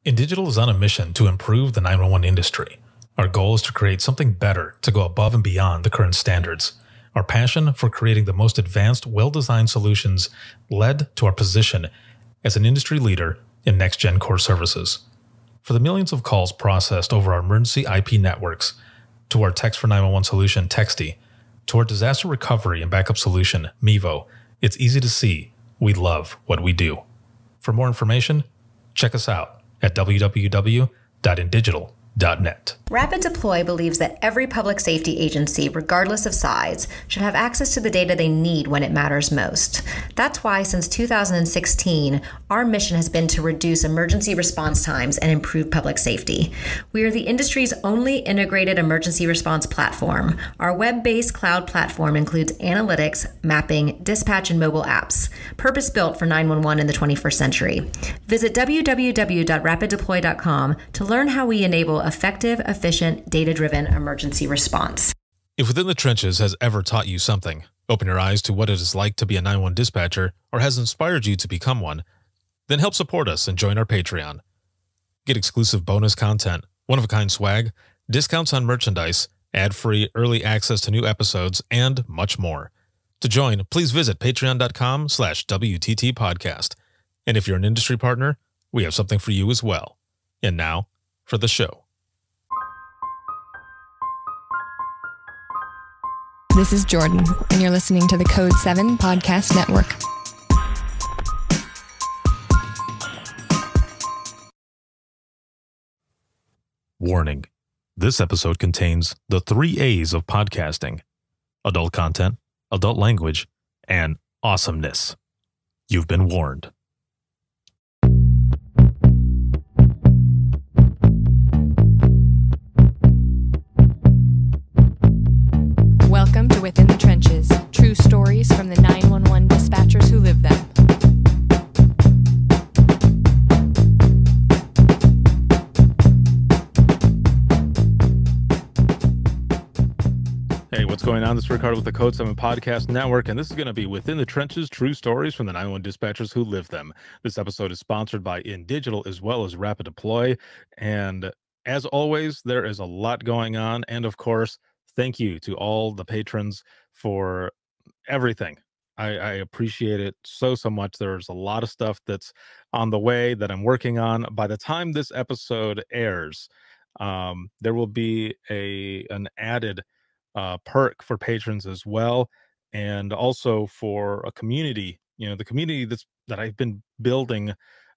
InDigital is on a mission to improve the 911 industry. Our goal is to create something better to go above and beyond the current standards. Our passion for creating the most advanced, well-designed solutions led to our position as an industry leader in next-gen core services. For the millions of calls processed over our emergency IP networks, to our Text for 911 solution, Texty, to our disaster recovery and backup solution, Mevo, it's easy to see we love what we do. For more information, check us out at www.indigital.net. Rapid Deploy believes that every public safety agency, regardless of size, should have access to the data they need when it matters most. That's why, since 2016, our mission has been to reduce emergency response times and improve public safety. We are the industry's only integrated emergency response platform. Our web-based cloud platform includes analytics, mapping, dispatch, and mobile apps, purpose-built for 911 in the 21st century. Visit www.rapiddeploy.com to learn how we enable effective, efficient, data-driven emergency response. If Within the Trenches has ever taught you something, open your eyes to what it is like to be a 911 dispatcher, or has inspired you to become one, then help support us and join our Patreon. Get exclusive bonus content, one-of-a-kind swag, discounts on merchandise, ad-free early access to new episodes, and much more. To join, please visit patreon.com/WTT podcast. And if you're an industry partner, we have something for you as well. And now, for the show. This is Jordan, and you're listening to the Code 7 Podcast Network. Warning. This episode contains the 3 A's of podcasting: adult content, adult language, and awesomeness. You've been warned. Welcome to Within the Trenches, true stories from the 911 dispatchers who live them. Hey, what's going on? This is Ricardo with the Code 7 Podcast Network, and this is going to be Within the Trenches, true stories from the 911 dispatchers who live them. This episode is sponsored by InDigital as well as Rapid Deploy, and as always, there is a lot going on, and of course, thank you to all the patrons for everything. I appreciate it so much. There's a lot of stuff that's on the way that I'm working on. By the time this episode airs, there will be an added perk for patrons as well, and also for a community. You know, the community that I've been building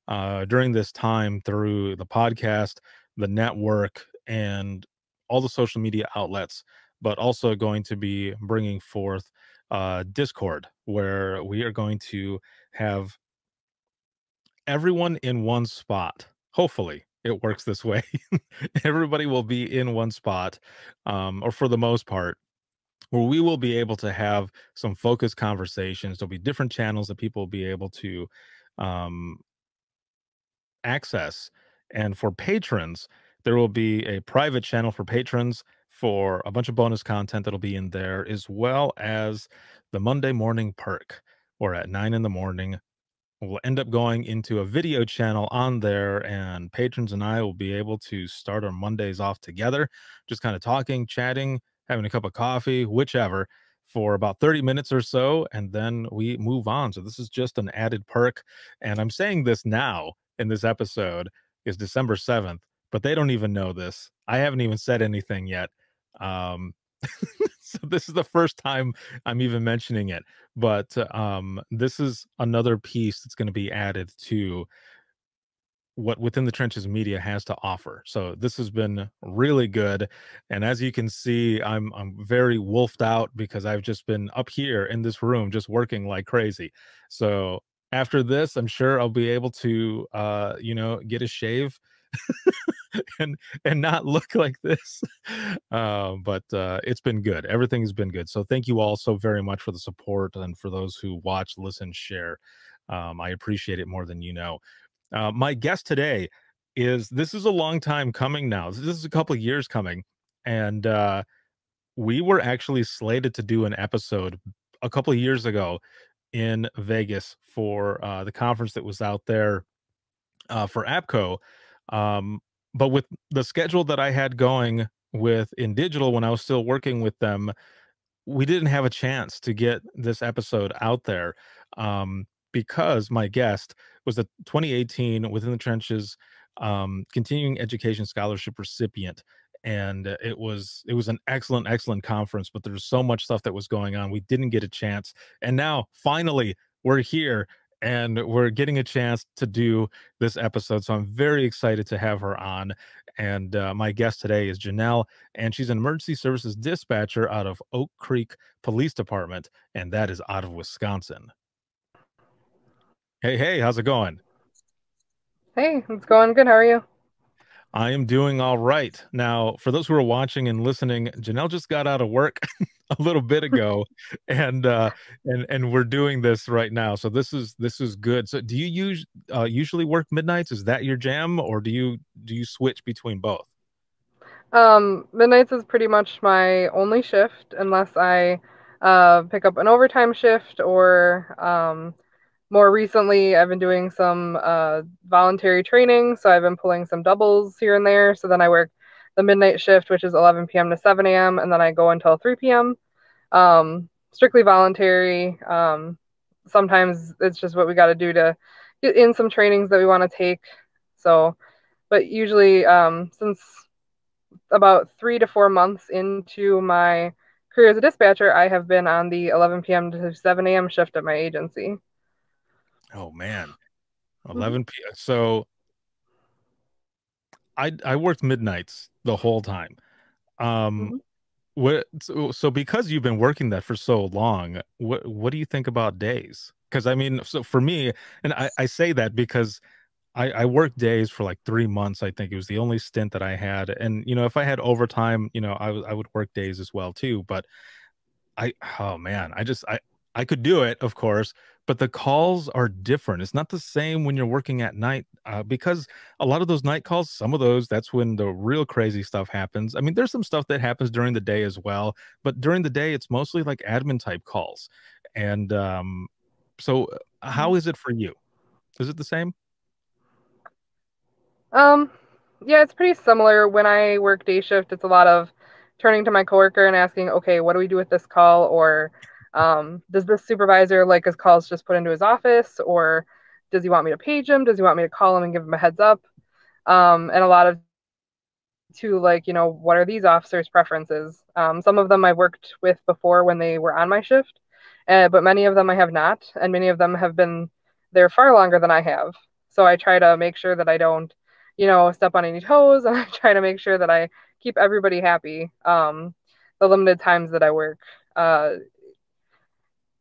during this time through the podcast, the network, and all the social media outlets, but also going to be bringing forth Discord, where we are going to have everyone in one spot. Hopefully it works this way. Everybody will be in one spot, or for the most part, where we will be able to have some focused conversations. There'll be different channels that people will be able to access. And for patrons, there will be a private channel for patrons for a bunch of bonus content that'll be in there, as well as the Monday morning perk, where at 9 in the morning, we'll end up going into a video channel on there, and patrons and I will be able to start our Mondays off together, just kind of talking, chatting, having a cup of coffee, whichever, for about 30 minutes or so, and then we move on. So this is just an added perk, and I'm saying this now in this episode is December 7th, but they don't even know this. I haven't even said anything yet. So this is the first time I'm even mentioning it, but this is another piece that's going to be added to what Within the Trenches media has to offer. So this has been really good, and as you can see, I'm very wolfed out because I've just been up here in this room just working like crazy. So after this, I'm sure I'll be able to get a shave and not look like this. But it's been good. Everything's been good. So thank you all so very much for the support, and for those who watch, listen, share. I appreciate it more than you know. My guest today this is a long time coming now. This is a couple of years coming, and we were actually slated to do an episode a couple of years ago in Vegas for the conference that was out there for APCO. Um, but with the schedule that I had going with in digital when I was still working with them, we didn't have a chance to get this episode out there, because my guest was a 2018 Within the Trenches continuing education scholarship recipient. And it was an excellent conference, but there's so much stuff that was going on we didn't get a chance. And now finally we're here and we're getting a chance to do this episode, so I'm very excited to have her on. And my guest today is Janelle, and she's an emergency services dispatcher out of Oak Creek Police Department, and that is out of Wisconsin. Hey, how's it going? Hey, it's going good. How are you? I am doing all right. Now, for those who are watching and listening, Janelle just got out of work a little bit ago, and we're doing this right now. So this is good. So do you usually work midnights? Is that your jam, or do you switch between both? Midnights is pretty much my only shift unless I pick up an overtime shift or more recently I've been doing some voluntary training, so I've been pulling some doubles here and there. So then I work the midnight shift, which is 11 p.m. to 7 a.m., and then I go until 3 p.m. Strictly voluntary. Sometimes it's just what we got to do to get in some trainings that we want to take. So, but usually, since about 3 to 4 months into my career as a dispatcher, I have been on the 11 p.m. to 7 a.m. shift at my agency. Oh man, Mm-hmm. 11 p.m. So I worked midnights the whole time. Um, Mm-hmm. so because you've been working that for so long, what do you think about days? Because I mean, so for me, and I say that because I worked days for like 3 months. I think it was the only stint that I had, and if I had overtime, I would work days as well too. But oh man, I could do it, of course, but the calls are different. It's not the same when you're working at night, because a lot of those night calls, some of those, that's when the real crazy stuff happens. I mean, there's some stuff that happens during the day as well, but during the day, it's mostly like admin type calls. And so, how is it for you? Is it the same? Um, yeah, it's pretty similar. When I work day shift, it's a lot of turning to my coworker and asking, okay, what do we do with this call? Or does this supervisor like his calls just put into his office? Or does he want me to page him? Does he want me to call him and give him a heads up? And a lot of to like, what are these officers' preferences? Some of them I've worked with before when they were on my shift, but many of them I have not, and many of them have been there far longer than I have. So I try to make sure that I don't, step on any toes, and I try to make sure that I keep everybody happy. The limited times that I work, uh,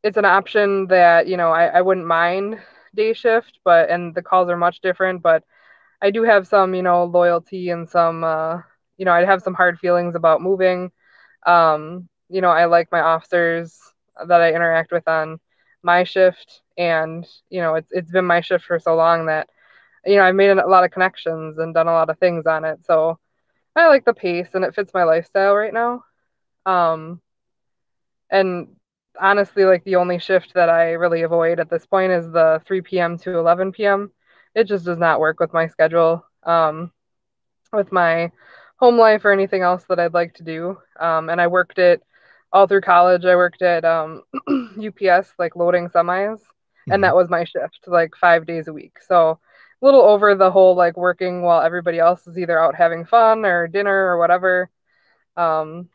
it's an option that I wouldn't mind day shift, and the calls are much different, but I do have some, loyalty and some, I'd have some hard feelings about moving. I like my officers that I interact with on my shift, and it's been my shift for so long that I've made a lot of connections and done a lot of things on it. So I like the pace, and it fits my lifestyle right now. Um, and honestly, like the only shift that I really avoid at this point is the 3 p.m. to 11 p.m. It just does not work with my schedule. With my home life or anything else that I'd like to do. And I worked it all through college. I worked at UPS, like loading semis, and Mhm. that was my shift, like 5 days a week. So a little over the whole like working while everybody else is either out having fun or dinner or whatever. Um,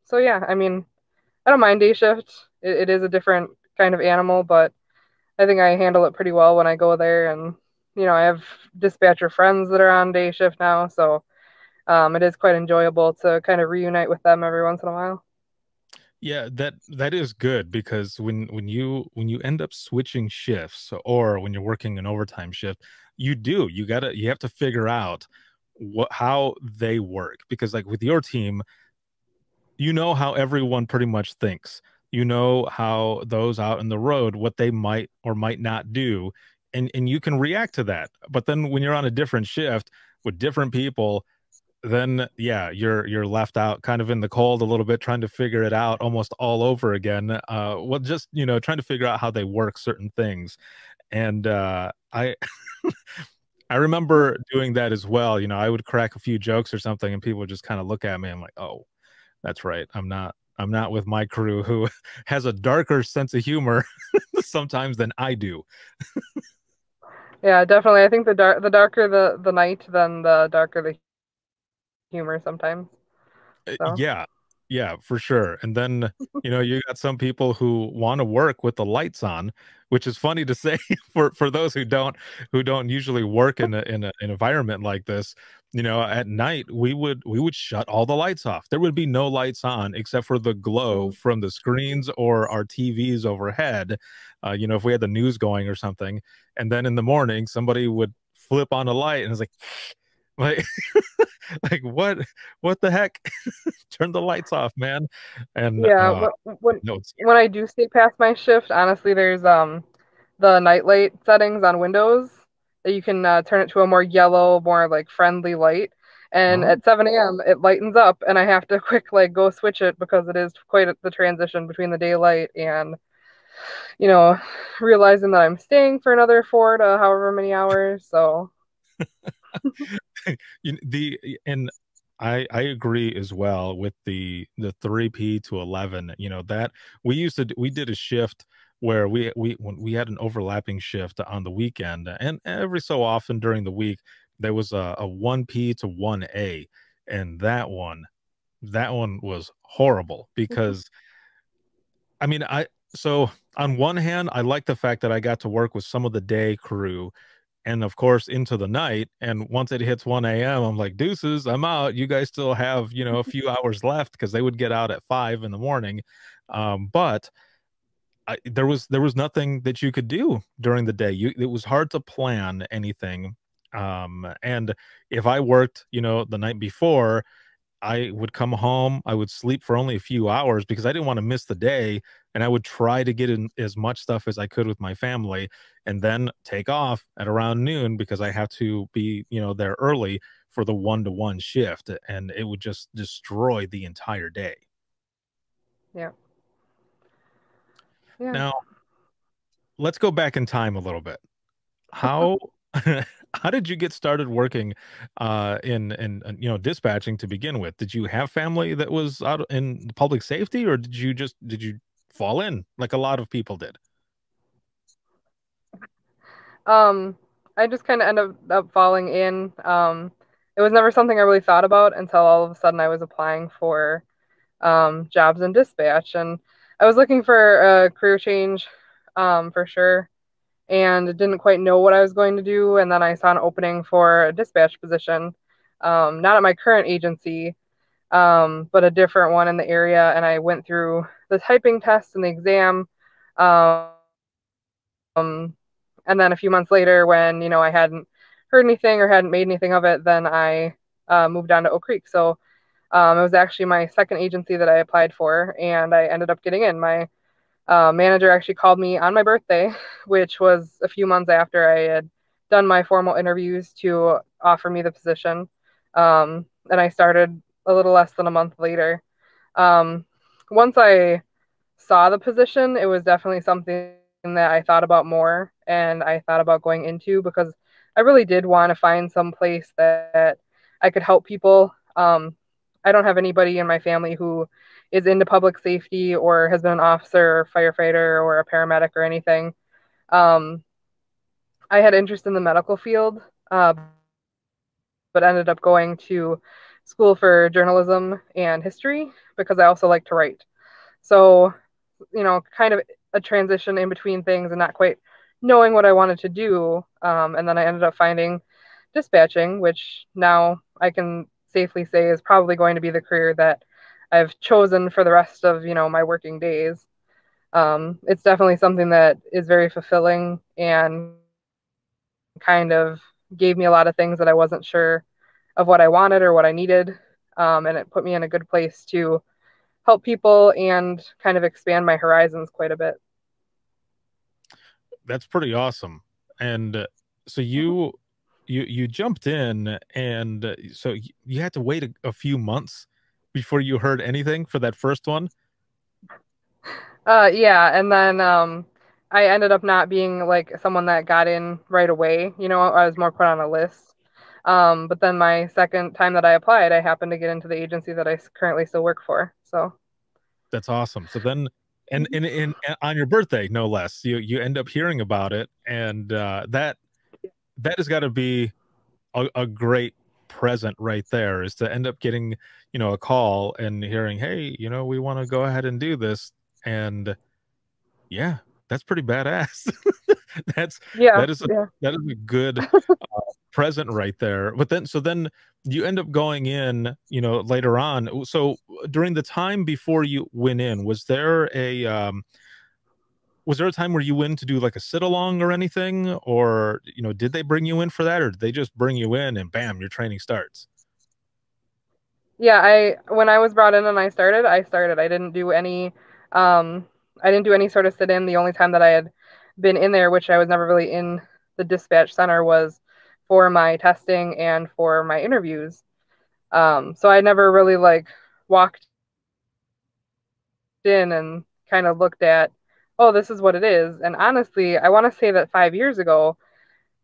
so yeah, I mean, I don't mind day shift. It is a different kind of animal, but I think I handle it pretty well when I go there. And I have dispatcher friends that are on day shift now, so it is quite enjoyable to kind of reunite with them every once in a while. Yeah, that is good because when you end up switching shifts, or when you're working an overtime shift, you have to figure out how they work, because like with your team, you know how everyone pretty much thinks. You know how those out in the road, what they might or might not do, and you can react to that. But then when you're on a different shift with different people, then yeah, you're left out kind of in the cold a little bit, trying to figure it out almost all over again. Well, just trying to figure out how they work certain things. And I I remember doing that as well. I would crack a few jokes or something, and people would just kind of look at me. I'm like, oh, that's right. I'm not with my crew who has a darker sense of humor sometimes than I do. Yeah, definitely. I think the darker the night, then the darker the humor sometimes. So Yeah. Yeah, for sure. And then, you got some people who wanna work with the lights on, which is funny to say for those who don't usually work in an environment like this. At night, we would shut all the lights off. There would be no lights on except for the glow mm, from the screens or our TVs overhead, if we had the news going or something. And then in the morning, somebody would flip on a light, and it's like like, what the heck? Turn the lights off, man. And, yeah, when no, it's when I do stay past my shift, honestly, there's the nightlight settings on Windows that you can turn it to a more yellow, more like friendly light. And oh, at 7 a.m. it lightens up, and I have to quick like go switch it because it is quite the transition between the daylight and you know realizing that I'm staying for another 4 to however many hours. So the and I agree as well with the 3 p to 11. That we did a shift where when we had an overlapping shift on the weekend, and every so often during the week there was a 1 p to 1 a, and that one was horrible because I mean, so on one hand, I like the fact that I got to work with some of the day crew and of course into the night. And once it hits 1 a.m., I'm like, deuces, I'm out. You guys still have, a few hours left because they would get out at 5 in the morning. But there was nothing that you could do during the day. It was hard to plan anything. And if I worked, the night before, I would come home, I would sleep for only a few hours because I didn't wanna miss the day, and I would try to get in as much stuff as I could with my family, and then take off at around noon because I have to be, there early for the one-to-one shift, and it would just destroy the entire day. yeah, yeah. Now, let's go back in time a little bit. How how did you get started working, in dispatching to begin with? Did you have family that was out in public safety, or did you fall in like a lot of people did? Um, I just kind of ended up falling in. It was never something I really thought about until all of a sudden I was applying for jobs in dispatch, and I was looking for a career change, for sure, and didn't quite know what I was going to do. And then I saw an opening for a dispatch position, not at my current agency, but a different one in the area. And I went through the typing test and the exam. Um, and then a few months later, when I hadn't heard anything or hadn't made anything of it, then I moved down to Oak Creek. So it was actually my second agency that I applied for, and I ended up getting in. My manager actually called me on my birthday, which was a few months after I had done my formal interviews to offer me the position. And I started a little less than a month later. Um, Once I saw the position, it was definitely something that I thought about more and I thought about going into because I really did want to find some place that I could help people. I don't have anybody in my family who is into public safety or has been an officer or firefighter or a paramedic or anything. Um, I had interest in the medical field, but ended up going to school for journalism and history because I also like to write. So, kind of a transition in between things and not quite knowing what I wanted to do. And then I ended up finding dispatching, which now I can safely say is probably going to be the career that I've chosen for the rest of, my working days. It's definitely something that is very fulfilling and kind of gave me a lot of things that I wasn't sure of what I wanted or what I needed. And it put me in a good place to help people and kind of expand my horizons quite a bit. That's pretty awesome. And so Mhm. you jumped in, and so you had to wait a few months before you heard anything for that first one. Yeah, and then I ended up not being like someone that got in right away. I was more put on a list. But then my second time that I applied, I happened to get into the agency that I currently still work for. So That's awesome. So then, and on your birthday, no less, you end up hearing about it, and that has got to be a great present right there, is to end up getting, a call and hearing, hey, we want to go ahead and do this. And yeah, that's pretty badass. that's yeah, that is a yeah. that is a good present right there. But then you end up going in, later on. So during the time before you went in, was there a time where you went to do like a sit along or anything, or did they bring you in for that, or did they just bring you in and bam, your training starts? Yeah, when I was brought in and I started. Um I didn't do any sort of sit in. The only time that I had been in there, which I was never really in the dispatch center, was for my testing and for my interviews. So I never really like walked in and kind of looked at, oh, this is what it is. And honestly, I want to say that 5 years ago,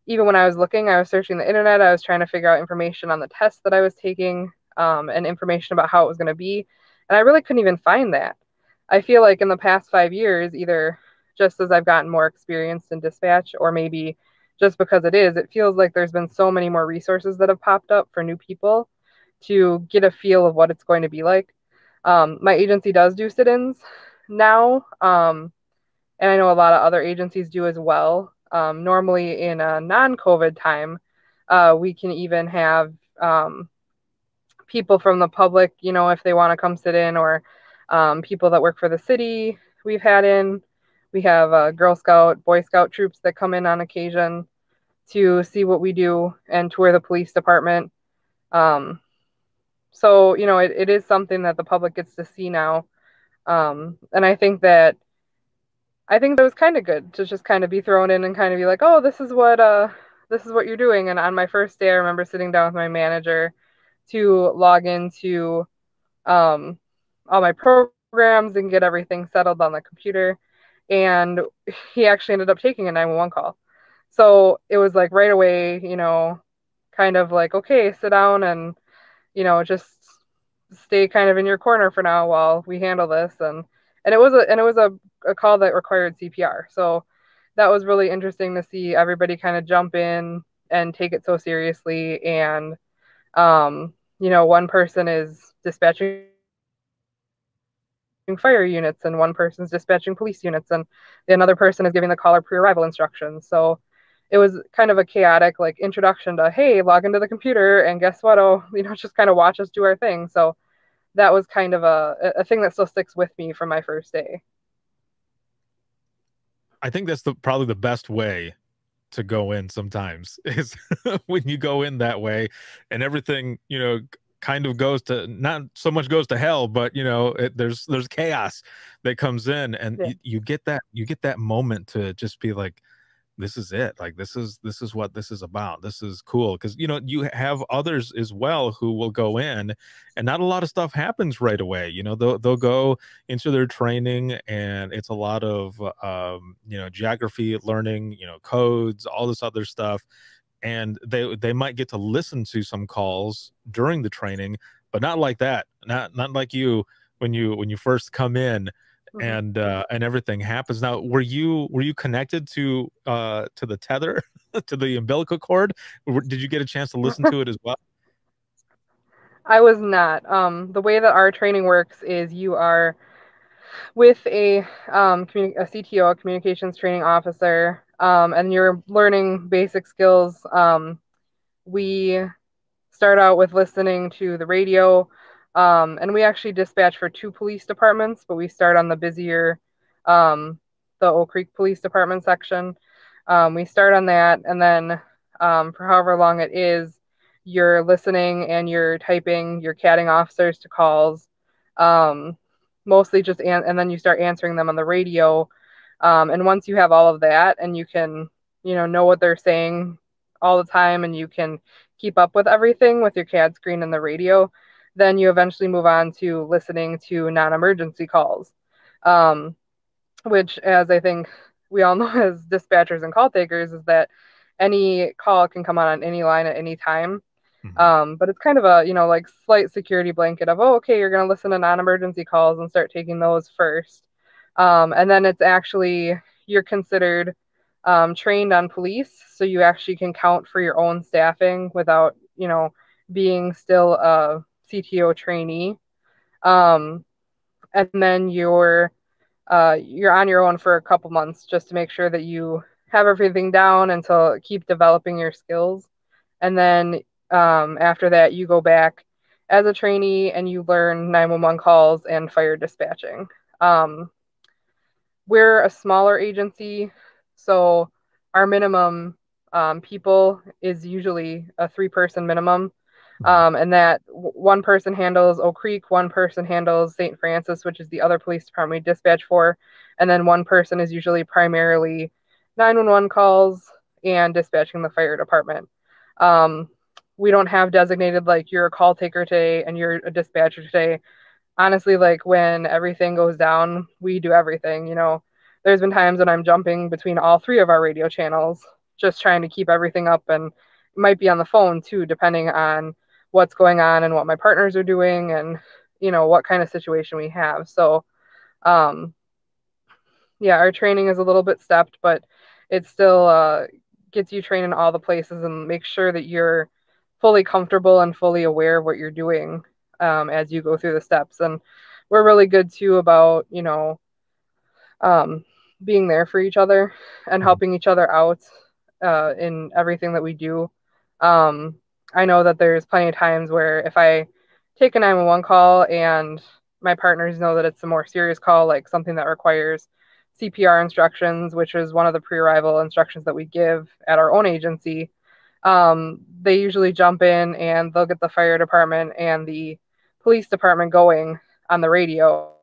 even when I was looking, I was searching the internet, I was trying to figure out information on the test that I was taking, and information about how it was going to be. And I really couldn't even find that. I feel like in the past 5 years, either just as I've gotten more experienced in dispatch, or maybe just because it feels like there's been so many more resources that have popped up for new people to get a feel of what it's going to be like. My agency does do sit ins now, and I know a lot of other agencies do as well. Normally, in a non COVID time, we can even have people from the public, if they want to come sit in, or people that work for the city, we've had in. We have Girl Scout, Boy Scout troops that come in on occasion to see what we do and tour the police department. Um, so, it is something that the public gets to see now. And I think that was kind of good to just kind of be thrown in and kind of be like, oh, this is what you're doing. And on my first day, I remember sitting down with my manager to log into um, all my programs and get everything settled on the computer. And he actually ended up taking a 911 call. So it was like right away, kind of like, okay, sit down and, just stay kind of in your corner for now while we handle this. And it was a call that required CPR. So that was really interesting to see everybody kind of jump in and take it so seriously. And one person is dispatching fire units, and one person's dispatching police units, and another person is giving the caller pre-arrival instructions. So it was kind of a chaotic like introduction to, hey, log into the computer and guess what, oh, just kind of watch us do our thing. So that was kind of a thing that still sticks with me from my first day. I think that's probably the best way to go in sometimes, is when you go in that way and everything, kind of goes to, not so much goes to hell, but there's chaos that comes in, and Yeah. you get that moment to just be like, this is it. Like, this is what this is about. This is cool, because you have others as well who will go in, and not a lot of stuff happens right away. They'll go into their training, and it's a lot of geography learning, codes, all this other stuff, and they might get to listen to some calls during the training, but not like that. Not like you, when you first come in, Mm-hmm. and everything happens. Now, were you connected to the tether, to the umbilical cord? Did you get a chance to listen to it as well? I was not. The way that our training works is you are with a CTO, a communications training officer, and you're learning basic skills. We start out with listening to the radio, and we actually dispatch for two police departments, but we start on the busier, the Oak Creek Police Department section. We start on that, and then for however long it is, you're listening and you're typing, you're catting officers to calls, um, mostly just, and then you start answering them on the radio. And once you have all of that, and you can, know what they're saying all the time, and you can keep up with everything with your CAD screen and the radio, then you eventually move on to listening to non-emergency calls, which, as I think we all know as dispatchers and call takers is that any call can come on any line at any time. Mhm. But it's kind of a, like slight security blanket of, oh, okay, you're going to listen to non-emergency calls and start taking those first. And then it's actually, you're considered trained on police. So you actually can count for your own staffing without, being still a CTO trainee. Um, and then you're on your own for a couple months just to make sure that you have everything down and to keep developing your skills. And then after that, you go back as a trainee and you learn 911 calls and fire dispatching. Um, we're a smaller agency, so our minimum people is usually a 3-person minimum. Mhm. And that one person handles Oak Creek, one person handles St. Francis, which is the other police department we dispatch for, and then one person is usually primarily 911 calls and dispatching the fire department. Um, we don't have designated like you're a call taker today and you're a dispatcher today. Honestly, like when everything goes down, we do everything. There's been times when I'm jumping between all 3 of our radio channels, just trying to keep everything up, and it might be on the phone too, depending on what's going on and what my partners are doing and what kind of situation we have. So um yeah, our training is a little bit stepped, but it still gets you trained in all the places and make sure that you're fully comfortable and fully aware of what you're doing as you go through the steps. And we're really good too about, um, being there for each other and Mhm. helping each other out in everything that we do. Um, I know that there's plenty of times where if I take a 911 call and my partners know that it's a more serious call, like something that requires CPR instructions, which is one of the pre-arrival instructions that we give at our own agency, they usually jump in and they'll get the fire department and the police department going on the radio,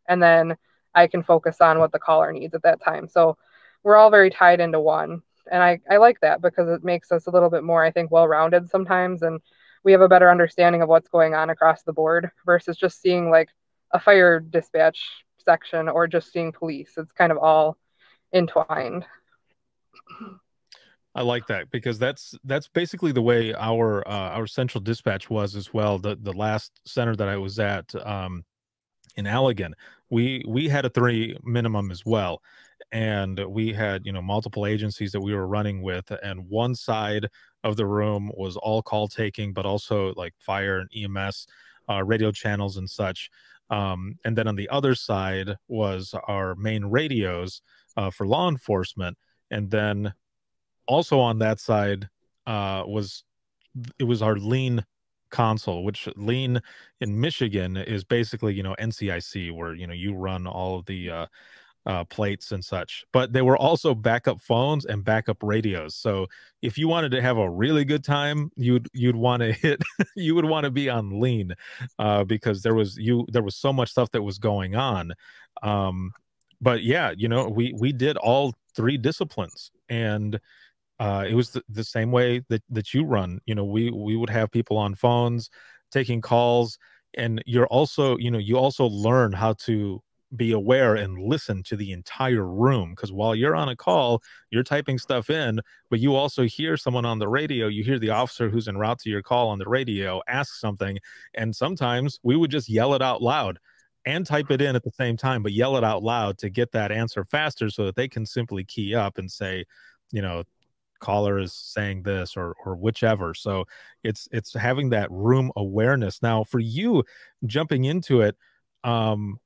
and then I can focus on what the caller needs at that time. So we're all very tied into one. And I like that because it makes us a little bit more, I think, well rounded sometimes. And we have a better understanding of what's going on across the board versus just seeing like a fire dispatch section or just seeing police. It's kind of all entwined. I like that because that's basically the way our central dispatch was as well. The last center that I was at, in Allegan, we had a 3 minimum as well, and we had, multiple agencies that we were running with, and one side of the room was all call taking, but also like fire and EMS, radio channels and such. And then on the other side was our main radios, for law enforcement, and then also on that side, was it was our lean console, which lean in Michigan is basically, NCIC, where, you run all of the plates and such. But they were also backup phones and backup radios. So if you wanted to have a really good time, you'd want to hit you would want to be on lean, because there was so much stuff that was going on. Um, but yeah, we did all 3 disciplines, and it was the same way that you run. We would have people on phones taking calls, and you also learn how to be aware and listen to the entire room, because while you're on a call, you're typing stuff in, but you also hear someone on the radio. You hear the officer who's en route to your call on the radio ask something, and sometimes we would just yell it out loud and type it in at the same time, but yell it out loud to get that answer faster so that they can simply key up and say, you know caller is saying this, or whichever. So it's having that room awareness. Now for you, jumping into it, um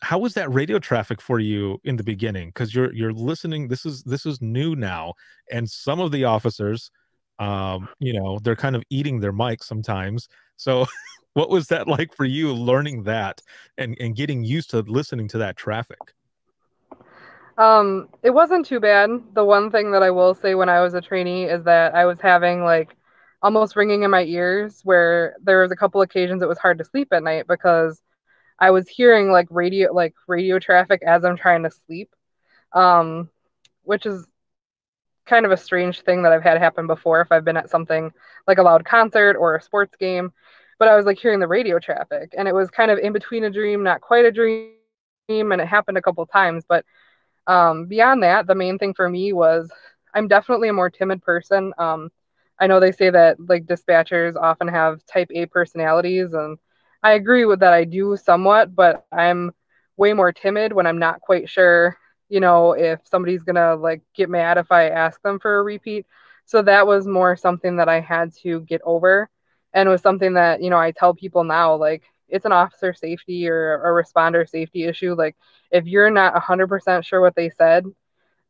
how was that radio traffic for you in the beginning? Because you're listening, this is new now, and some of the officers, they're kind of eating their mic sometimes. So what was that like for you, learning that and getting used to listening to that traffic? It wasn't too bad. The one thing that I will say when I was a trainee is that I was having like almost ringing in my ears where there was a couple occasions it was hard to sleep at night because I was hearing like radio traffic as I'm trying to sleep. Um, which is kind of a strange thing that I've had happen before if I've been at something like a loud concert or a sports game. But I was like hearing the radio traffic and it was kind of in between a dream, not quite a dream, and it happened a couple times, but Beyond that, the main thing for me was I'm definitely a more timid person. I know they say that like dispatchers often have type A personalities, and I agree with that. I do somewhat, but I'm way more timid when I'm not quite sure, if somebody's gonna like get mad if I ask them for a repeat. So that was more something that I had to get over, and was something that, I tell people now, like it's an officer safety or a responder safety issue. Like if you're not 100% sure what they said,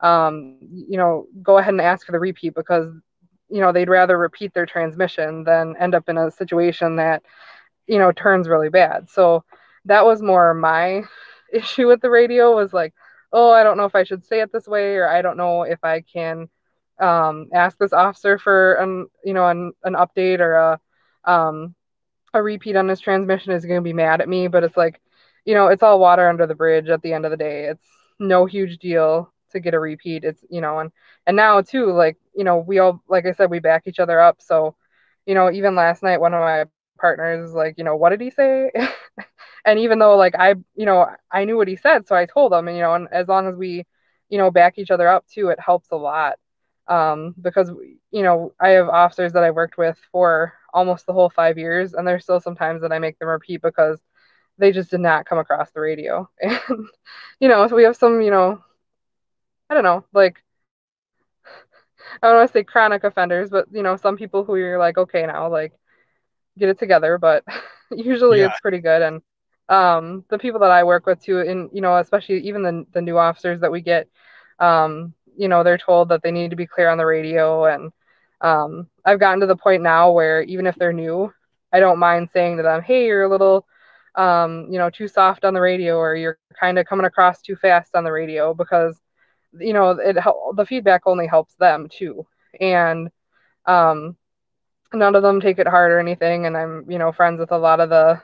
go ahead and ask for the repeat because, they'd rather repeat their transmission than end up in a situation that, turns really bad. So that was more my issue with the radio was like, oh, I don't know if I should say it this way, or I don't know if I can ask this officer for an update or a repeat on this transmission is going to be mad at me, but it's like, it's all water under the bridge at the end of the day. It's no huge deal to get a repeat. It's, and now too, like, we all, like I said, we back each other up. So, even last night, one of my partners, like, what did he say? And even though like I knew what he said, so I told him, and as long as we, back each other up too, it helps a lot. Because I have officers that I worked with for almost the whole 5 years, and there's still sometimes that I make them repeat because they just did not come across the radio. And so we have some, I don't know, like I don't want to say chronic offenders, but some people who you're like, okay, now like get it together, but usually Yeah. it's pretty good. And the people that I work with too, and especially even the new officers that we get, they're told that they need to be clear on the radio. And I've gotten to the point now where even if they're new, I don't mind saying to them, hey, you're a little too soft on the radio, or you're kind of coming across too fast on the radio, because the feedback only helps them too. And um none of them take it hard or anything, and I'm friends with a lot of the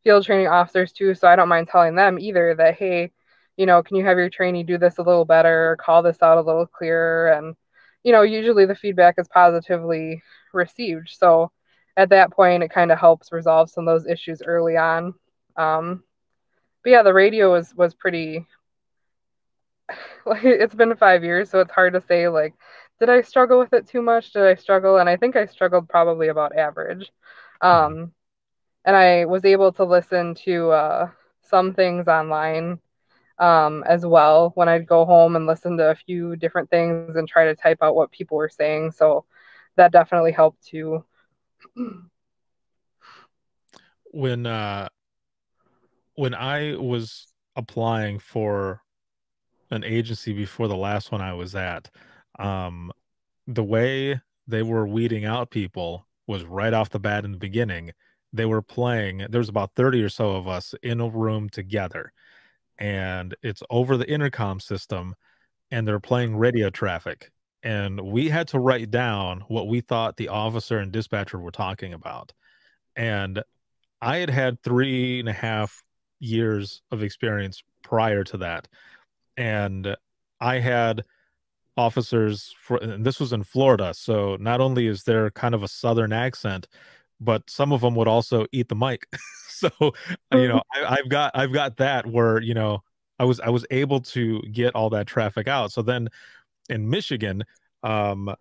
field training officers too, so I don't mind telling them either that, hey, can you have your trainee do this a little better, or call this out a little clearer? And usually the feedback is positively received, so at that point it kind of helps resolve some of those issues early on. But yeah, the radio was pretty like it's been 5 years, so it's hard to say like, did I struggle with it too much? Did I struggle? And I think I struggled probably about average. Mhm. Um, and I was able to listen to some things online as well when I'd go home and listen to a few different things and try to type out what people were saying. So that definitely helped too. When when I was applying for an agency before the last one I was at, um, the way they were weeding out people was right off the bat in the beginning. They were playing, there's about 30 or so of us in a room together, and it's over the intercom system, and they're playing radio traffic. And we had to write down what we thought the officer and dispatcher were talking about. And I had had 3.5 years of experience prior to that. And I had officers for, and this was in Florida. So not only is there kind of a Southern accent, but some of them would also eat the mic. So, I've got that where, I was able to get all that traffic out. So then in Michigan, um,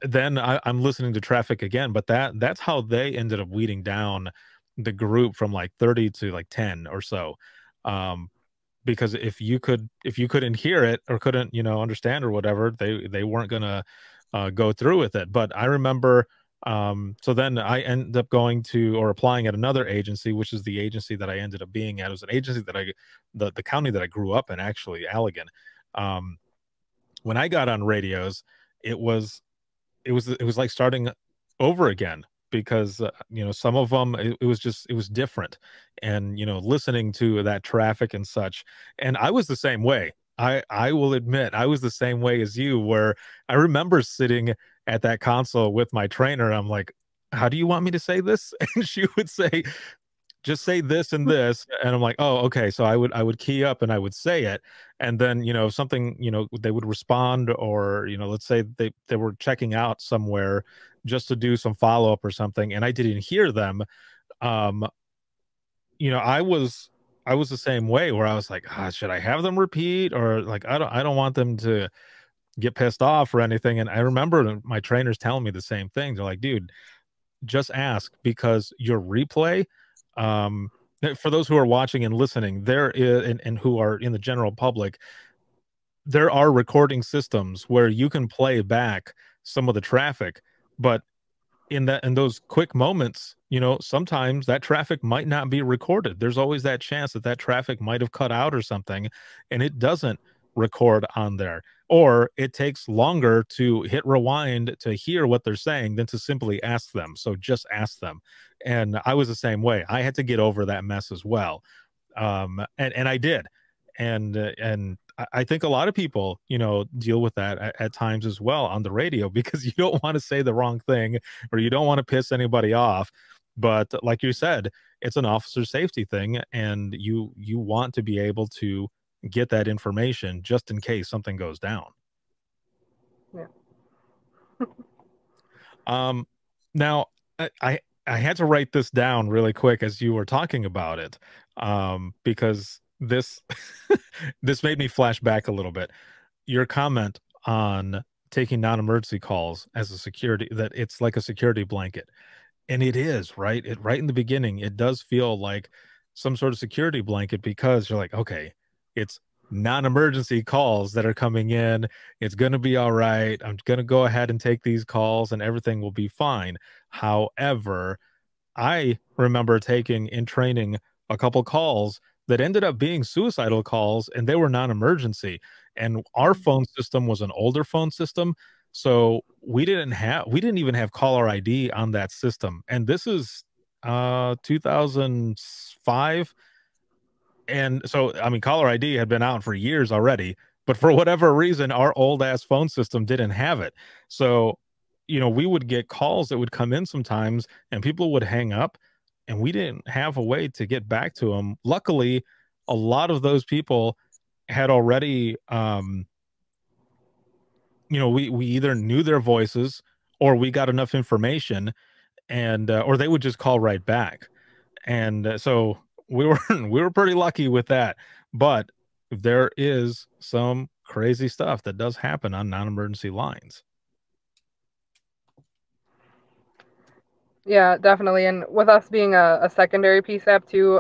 then I'm listening to traffic again, but that's how they ended up weeding down the group from like 30 to like 10 or so. Um, because if you couldn't hear it or couldn't understand or whatever, they weren't gonna go through with it. But I remember, so then I ended up going to or applying at another agency, which is the agency that I ended up being at. It was an agency that the county that I grew up in, actually, Allegan. um when I got on radios, it was it was like starting over again, because some of them, it was different. And listening to that traffic and such, and I was the same way. I will admit I was the same way as you, where I remember sitting at that console with my trainer, and I'm like, how do you want me to say this? And she would say, just say this and this. And I'm like, oh, okay. So I would key up and I would say it. And then something, they would respond, or let's say they were checking out somewhere just to do some follow-up or something, and I didn't hear them. um I was I was the same way where I was like, should I have them repeat, or like I don't want them to get pissed off or anything. And I remember my trainers telling me the same thing. They're like, dude, just ask, because your replay, um for those who are watching and listening, there is, and who are in the general public, there are recording systems where you can play back some of the traffic, but in those quick moments, sometimes that traffic might not be recorded. There's always that chance that that traffic might have cut out or something, and it doesn't record on there, or it takes longer to hit rewind to hear what they're saying than to simply ask them. So just ask them. And I was the same way. I had to get over that mess as well. And I did. And I think a lot of people, deal with that at times as well on the radio, because you don't want to say the wrong thing, or you don't want to piss anybody off. But like you said, it's an officer safety thing, and you want to be able to get that information just in case something goes down. Yeah. Now I had to write this down really quick as you were talking about it, because this this made me flash back a little bit. Your comment on taking non-emergency calls as a security, that it's like a security blanket. And it is, right? It right in the beginning, it does feel like some sort of security blanket, because you're like, okay, it's non-emergency calls that are coming in. It's going to be all right. I'm going to go ahead and take these calls and everything will be fine. However, I remember taking in training a couple calls that ended up being suicidal calls, and they were non-emergency. And our phone system was an older phone system, so we didn't even have caller ID on that system. And this is 2005. And so, I mean, caller ID had been out for years already, but for whatever reason, our old ass phone system didn't have it. So, we would get calls that would come in sometimes, and people would hang up, and we didn't have a way to get back to them. Luckily, a lot of those people had already, we either knew their voices, or we got enough information, and or they would just call right back. And so we were we were pretty lucky with that. But there is some crazy stuff that does happen on non-emergency lines. Yeah, definitely. And with us being a secondary PSAP too,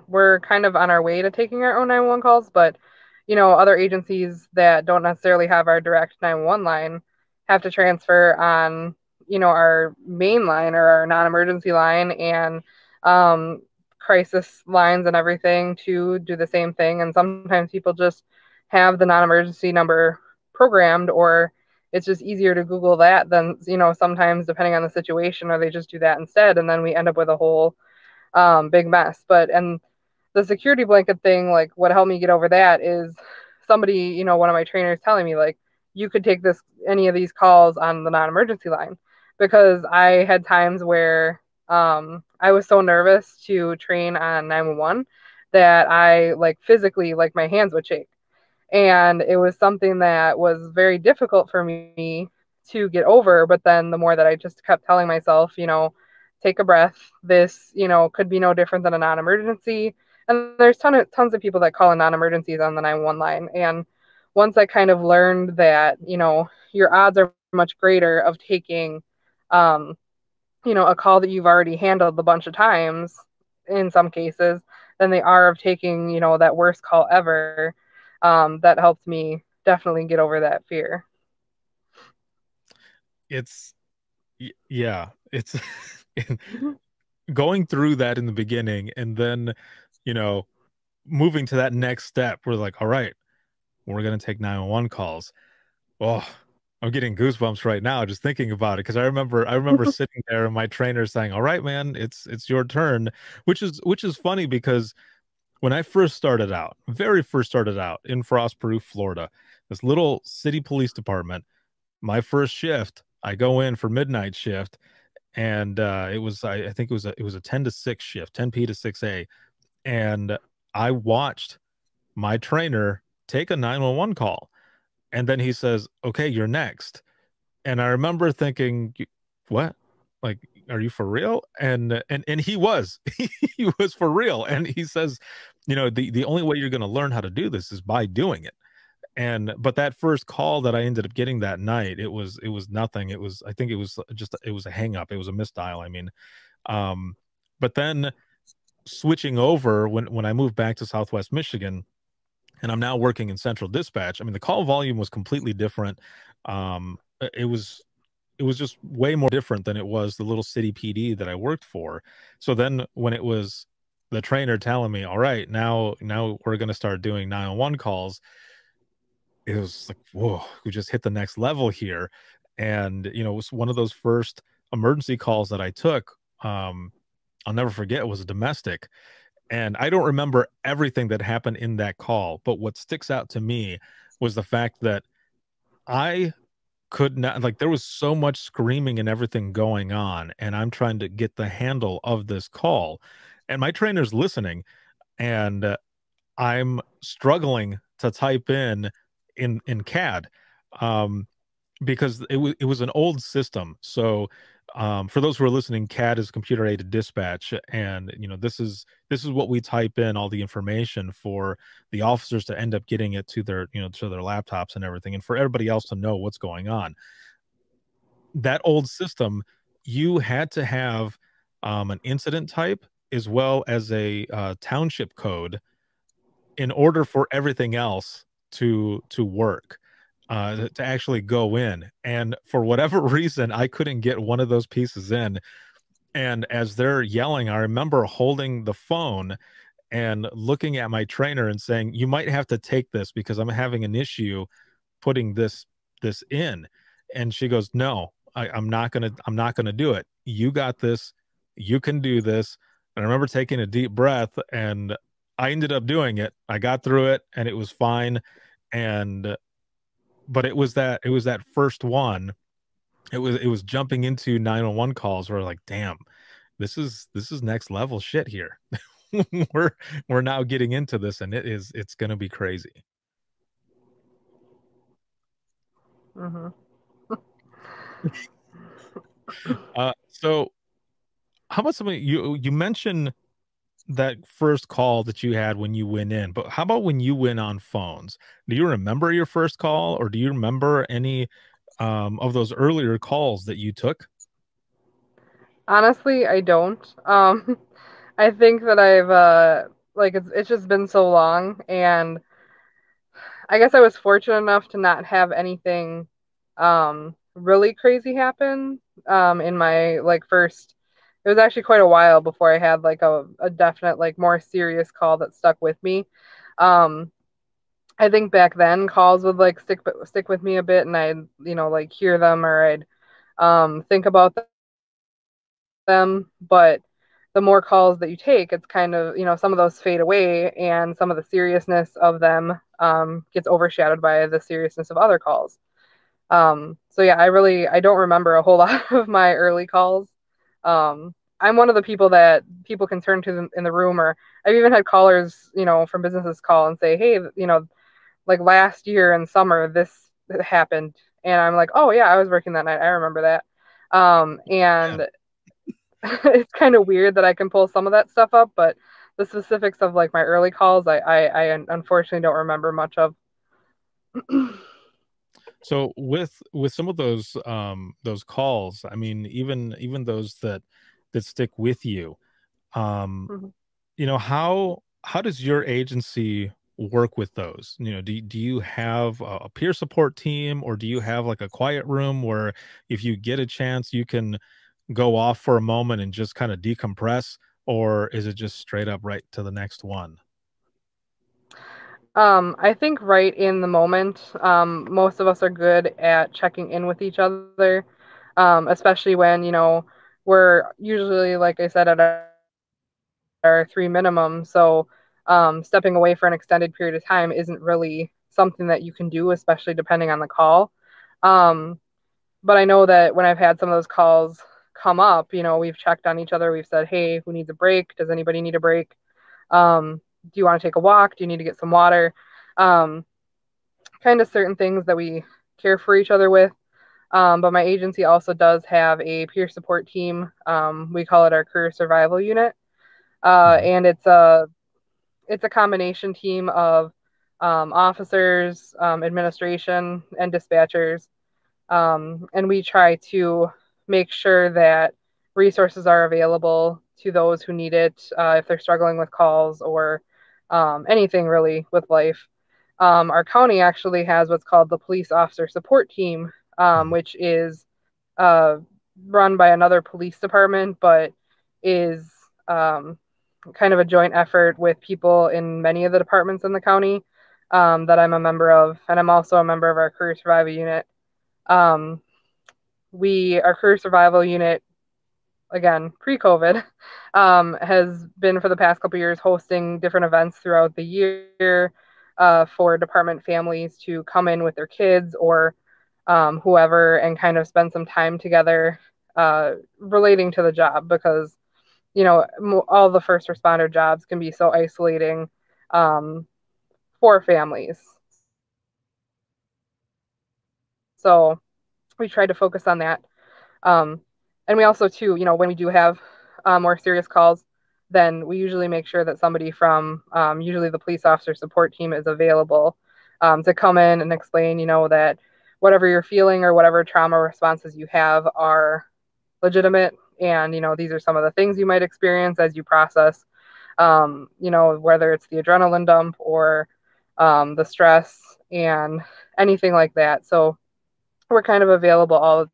we're kind of on our way to taking our own 911 calls, but other agencies that don't necessarily have our direct 911 line have to transfer on, our main line or our non-emergency line, and crisis lines and everything to do the same thing. And sometimes people just have the non-emergency number programmed, or it's just easier to Google that than, sometimes depending on the situation, or they just do that instead. And then we end up with a whole big mess. And the security blanket thing, like what helped me get over that is somebody, one of my trainers telling me, like, you could take any of these calls on the non-emergency line, because I had times where I was so nervous to train on 911 that I, like, physically, like, my hands would shake. And it was something that was very difficult for me to get over. But then the more that I just kept telling myself, take a breath, this, could be no different than a non-emergency. And there's tons of people that call in non-emergencies on the 911 line. And once I kind of learned that, your odds are much greater of taking, a call that you've already handled a bunch of times in some cases than they are of taking, that worst call ever. That helped me definitely get over that fear. It's yeah, it's going through that in the beginning, and then, you know, moving to that next step. We're like, all right, we're gonna take 911 calls. Oh, I'm getting goosebumps right now just thinking about it, because I remember sitting there and my trainer saying, "All right, man, it's your turn," which is funny, because when I first started out, very first started out in Frostproof, Florida, this little city police department, my first shift, I go in for midnight shift, and I think it was a 10 to 6 shift, 10 p to 6 a, and I watched my trainer take a 911 call, and then he says, "Okay, you're next." And I remember thinking, "What? Like, are you for real?" And he was, he was for real. And he says, the only way you're going to learn how to do this is by doing it. And but that first call that I ended up getting that night, it was nothing. It was, I think it was just, it was a hang up. It was a misdial. I mean, um, but then switching over when I moved back to Southwest Michigan, and I'm now working in Central Dispatch. I mean, the call volume was completely different. It was just way more different than it was the little city PD that I worked for. So then when it was the trainer telling me, "All right, now we're going to start doing 911 calls," it was like, whoa, we just hit the next level here. And it was one of those first emergency calls that I took. I'll never forget, it was a domestic. And I don't remember everything that happened in that call, but what sticks out to me was the fact that I could not, like, there was so much screaming and everything going on, and I'm trying to get the handle of this call, and my trainer's listening, and I'm struggling to type in CAD, um, because it was an old system. So, for those who are listening, CAD is computer aided dispatch, and this is what we type in all the information for the officers to end up getting it to their laptops and everything, and for everybody else to know what's going on. That old system, you had to have an incident type as well as a township code in order for everything else to work, to actually go in. And for whatever reason, I couldn't get one of those pieces in. And as they're yelling, I remember holding the phone and looking at my trainer and saying, "You might have to take this because I'm having an issue putting this in." And she goes, "No, I'm not gonna do it. You got this. You can do this." And I remember taking a deep breath, and I ended up doing it. I got through it, and it was fine. And but it was that first one. It was jumping into 911 calls where, like, damn, this is next level shit here. we're we're now getting into this, and it's gonna be crazy. Hmm. So how about something, you mentioned that first call that you had when you went in, but how about when you went on phones? Do you remember your first call, or do you remember any of those earlier calls that you took? Honestly, I don't. I think that I've like it's just been so long, and I guess I was fortunate enough to not have anything really crazy happen in my like first. It was actually quite a while before I had like a definite like more serious call that stuck with me. Um, I think back then calls would like stick with me a bit, and I'd like hear them, or I'd think about them. But the more calls that you take, it's kind of, some of those fade away, and some of the seriousness of them gets overshadowed by the seriousness of other calls. So yeah, I don't remember a whole lot of my early calls. I'm one of the people that people can turn to in the room, or I've even had callers, from businesses call and say, "Hey, like last year in summer, this happened," and I'm like, "Oh yeah, I was working that night. I remember that." Yeah. And it's kind of weird that I can pull some of that stuff up, but the specifics of like my early calls, I unfortunately don't remember much of. So with some of those calls, I mean, even those that stick with you, um, Mhm. how does your agency work with those? Do you have a peer support team, or do you have like a quiet room where if you get a chance you can go off for a moment and just kind of decompress, or is it just straight up right to the next one? I think right in the moment, most of us are good at checking in with each other, especially when, we're usually, like I said, at our three minimum. So stepping away for an extended period of time isn't really something that you can do, especially depending on the call. Um, but I know that when I've had some of those calls come up, we've checked on each other. We've said, "Hey, who needs a break? Does anybody need a break? Do you want to take a walk? Do you need to get some water?" Um, Kind of certain things that we care for each other with. But my agency also does have a peer support team. We call it our career survival unit, Mhm. and it's a combination team of officers, administration, and dispatchers. And we try to make sure that resources are available to those who need it if they're struggling with calls or anything really with life. Our county actually has what's called the police officer support team, Mhm. which is uh, run by another police department, but is um, kind of a joint effort with people in many of the departments in the county that I'm a member of, and I'm also a member of our career survival unit. Um, our career survival unit, again pre-COVID, has been for the past couple years hosting different events throughout the year for department families to come in with their kids or whoever and kind of spend some time together relating to the job because all the first responder jobs can be so isolating um, for families. So we tried to focus on that. Um, and we also, too, when we do have more serious calls, then we usually make sure that somebody from usually the police officer support team is available to come in and explain, that whatever you're feeling or whatever trauma responses you have are legitimate. And, these are some of the things you might experience as you process, whether it's the adrenaline dump or the stress and anything like that. So we're kind of available all the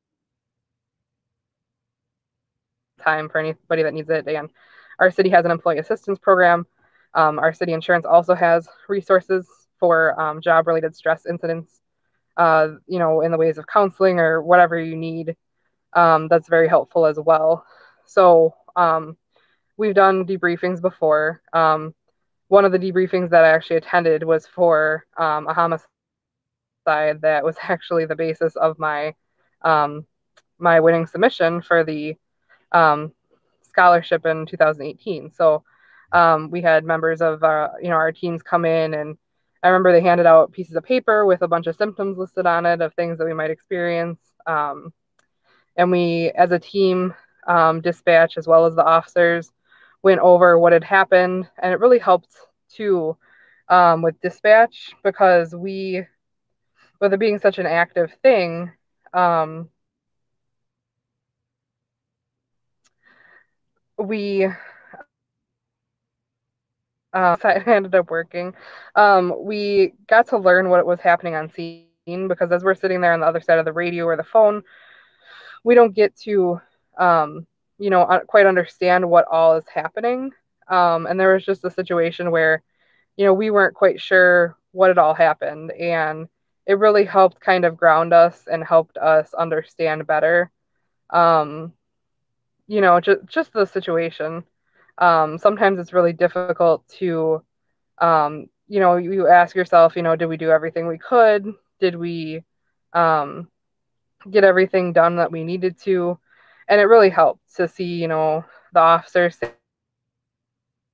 time for anybody that needs it. And our city has an employee assistance program. Our city insurance also has resources for job related stress incidents, in the ways of counseling or whatever you need. That's very helpful as well. So we've done debriefings before. One of the debriefings that I actually attended was for a homicide that was actually the basis of um, my winning submission for the um, scholarship in 2018. So we had members of our teams come in, and I remember they handed out pieces of paper with a bunch of symptoms listed on it of things that we might experience. And we, as a team, dispatch as well as the officers, went over what had happened, and it really helped too with dispatch because with it being such an active thing, um, we I ended up working. We got to learn what was happening on scene because as we're sitting there on the other side of the radio or the phone, we don't get to, quite understand what all is happening. And there was just a situation where, we weren't quite sure what had all happened. And it really helped kind of ground us and helped us understand better, um, just the situation. Sometimes it's really difficult to you ask yourself, did we do everything we could? Did we um, get everything done that we needed to? And it really helped to see, the officers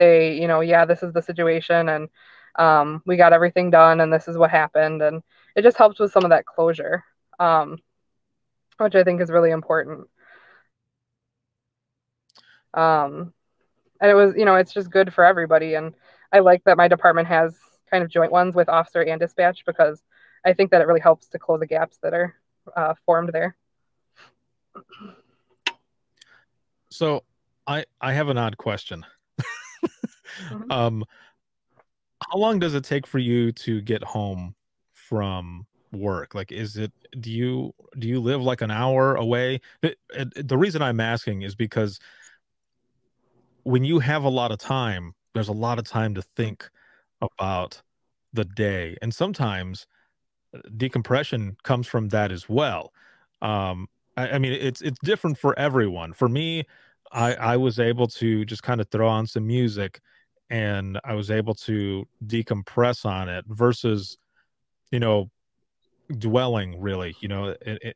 say, yeah, this is the situation, and we got everything done, and this is what happened, and it just helps with some of that closure, um, which I think is really important. Um, and it was, it's just good for everybody, and I like that my department has kind of joint ones with officer and dispatch because I think that it really helps to close the gaps that are formed there. So I have an odd question. Mhm. Um, how long does it take for you to get home from work? Like, do you live like an hour away? The reason I'm asking is because when you have a lot of time, there's a lot of time to think about the day, and sometimes decompression comes from that as well. I mean, it's different for everyone. For me, I was able to just kind of throw on some music, and I was able to decompress on it versus, you know, dwelling really,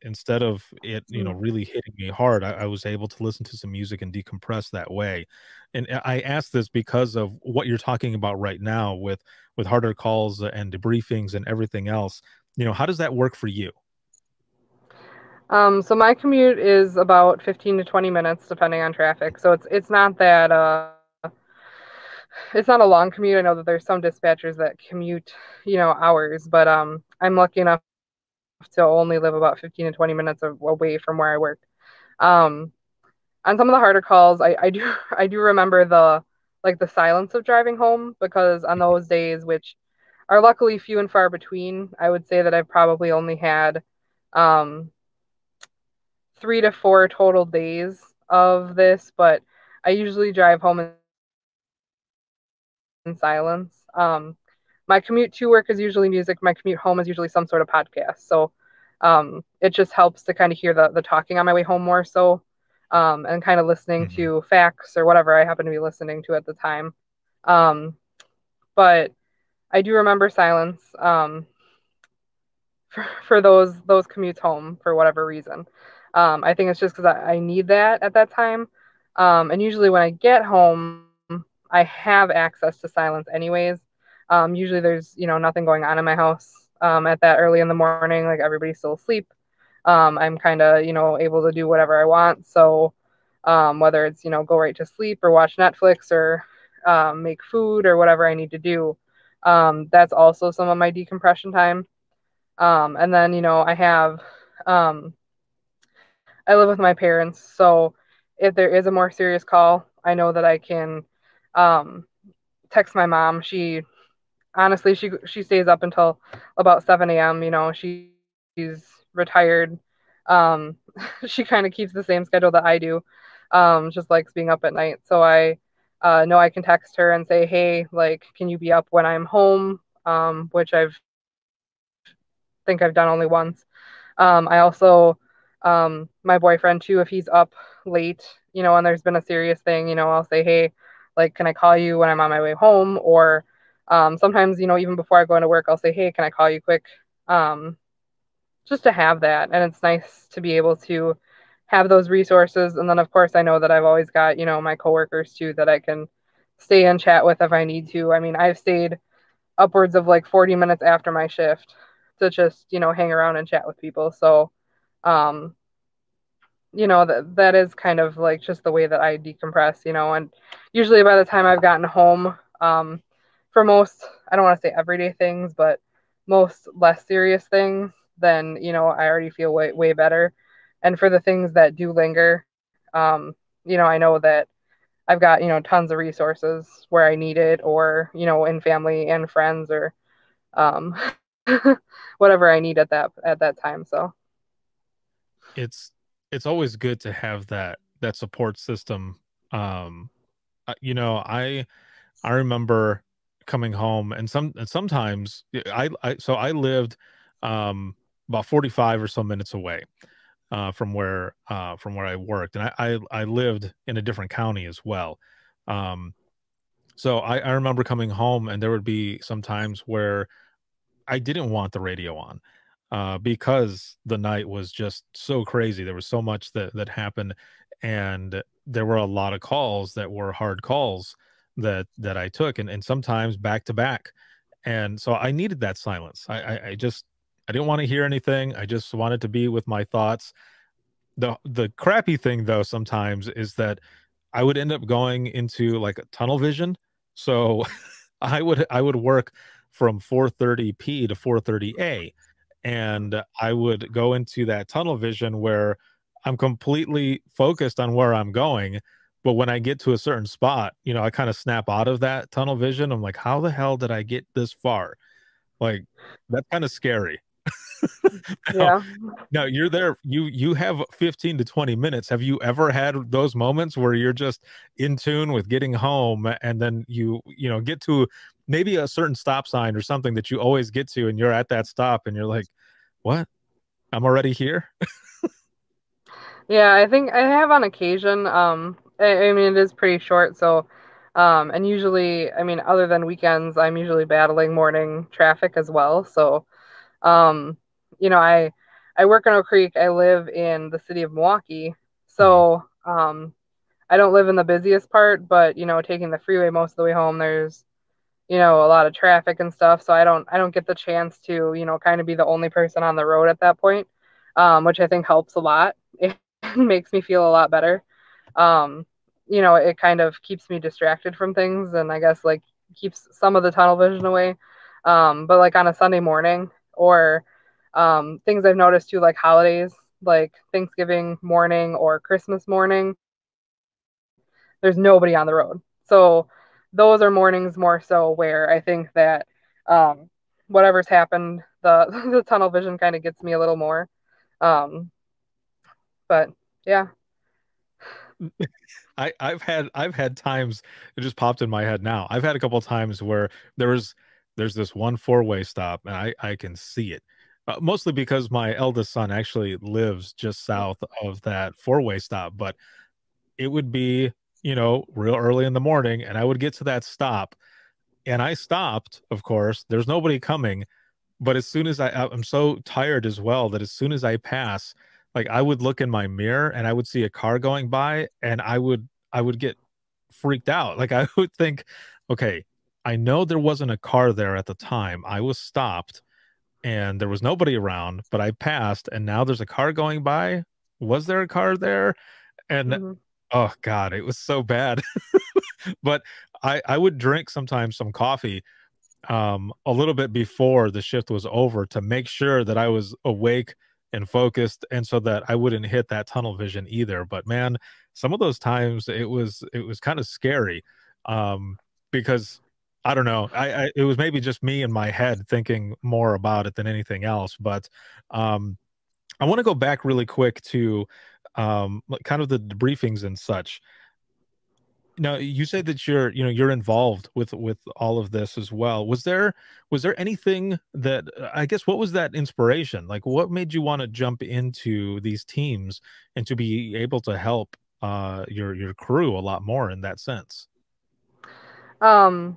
instead of it, Mm. really hitting me hard. I was able to listen to some music and decompress that way. And I ask this because of what you're talking about right now with harder calls and debriefings and everything else. How does that work for you? So my commute is about 15 to 20 minutes depending on traffic. So it's not that it's not a long commute. I know that there's some dispatchers that commute, hours, but I'm lucky enough to only live about 15 to 20 minutes away from where I work. Um, on some of the harder calls, I do I do remember the silence of driving home, because on those days, which are luckily few and far between, I would say that I've probably only had um 3 to 4 total days of this, but I usually drive home in silence. My commute to work is usually music. My commute home is usually some sort of podcast. So it just helps to kind of hear the talking on my way home more so, and kind of listening Mhm. to facts or whatever I happen to be listening to at the time. Um, but I do remember silence, for those commutes home for whatever reason. I think it's just because I need that at that time. And usually when I get home, I have access to silence anyways. Usually there's nothing going on in my house at that early in the morning, like everybody's still asleep. I'm kind of able to do whatever I want. So whether it's go right to sleep or watch Netflix or make food or whatever I need to do, that's also some of my decompression time. And then, um, I live with my parents. So if there is a more serious call, I know that I can um, text my mom. Honestly, she stays up until about 7 a.m. She's retired. Um, she kind of keeps the same schedule that I do, just likes being up at night. So I know I can text her and say, hey, like, can you be up when I'm home? Which think I've done only once. I also, my boyfriend too, if he's up late, and there's been a serious thing, I'll say, hey, like, can I call you when I'm on my way home? Or sometimes, even before I go into work, I'll say, hey, can I call you quick? Um, just to have that. And it's nice to be able to have those resources. And then, of course, I know that I've always got, my coworkers too that I can stay and chat with if I need to. I mean, I've stayed upwards of like 40 minutes after my shift to just, hang around and chat with people. So, um, that is kind of like just the way that I decompress, and usually by the time I've gotten home, for most, I don't want to say everyday things, but most less serious things, then, I already feel way better. And for the things that do linger, I know that I've got, tons of resources where I need it, or, in family and friends, or um, whatever I need at that time. So It's it's always good to have that support system. Um, I remember coming home and sometimes I lived um about 45 or so minutes away from where I worked, and I lived in a different county as well. Um, so I remember coming home, and there would be some times where I didn't want the radio on, because the night was just so crazy. There was so much that happened, and there were a lot of calls that were hard calls that I took, and sometimes back to back. And so I needed that silence. I just I didn't want to hear anything. I just wanted to be with my thoughts. The crappy thing though sometimes is that I would end up going into like a tunnel vision. So I would work from 4:30 p to 4:30 a, and I would go into that tunnel vision where I'm completely focused on where I'm going. But when I get to a certain spot, I kind of snap out of that tunnel vision. I'm like, how the hell did I get this far? Like, that's kind of scary. now, yeah. now you're there, you have 15 to 20 minutes. Have you ever had those moments where you're just in tune with getting home, and then you get to maybe a certain stop sign or something that you always get to, and you're at that stop and you're like, what? I'm already here? Yeah, I think I have on occasion. I mean, it is pretty short, so, and usually, I mean, other than weekends, I'm usually battling morning traffic as well. So, um, I work in Oak Creek. I live in the city of Milwaukee, Mhm. so, I don't live in the busiest part, but taking the freeway most of the way home, there's a lot of traffic and stuff. So I don't get the chance to kind of be the only person on the road at that point. which I think helps a lot. It makes me feel a lot better. Um, it kind of keeps me distracted from things, and I guess like keeps some of the tunnel vision away. But like on a Sunday morning or things I've noticed too, like holidays, like Thanksgiving morning or Christmas morning, there's nobody on the road. So those are mornings more so where I think that um, whatever's happened, the the tunnel vision kind of gets me a little more. Um, but yeah. I've had times, it just popped in my head now. I've had a couple times where there's this one four-way stop and I can see it. Mostly because my eldest son actually lives just south of that four-way stop, but it would be, real early in the morning and I would get to that stop and I stopped, of course. There's nobody coming, but as soon as I'm so tired as well that as soon as I pass, like I would look in my mirror and I would see a car going by and I would get freaked out. Like I would think, okay, I know there wasn't a car there at the time. I was stopped and there was nobody around, but I passed and now there's a car going by. Was there a car there? And Hmm. oh God, it was so bad. But I would drink sometimes some coffee a little bit before the shift was over to make sure that I was awake and focused and so that I wouldn't hit that tunnel vision either. But man, some of those times it was kind of scary. Because I don't know, it was maybe just me in my head thinking more about it than anything else. But um I want to go back really quick to like kind of the debriefings and such. Now, you said that you're involved with all of this as well. Was there anything that I guess what was that inspiration? Like what made you want to jump into these teams and to be able to help your crew a lot more in that sense? Um,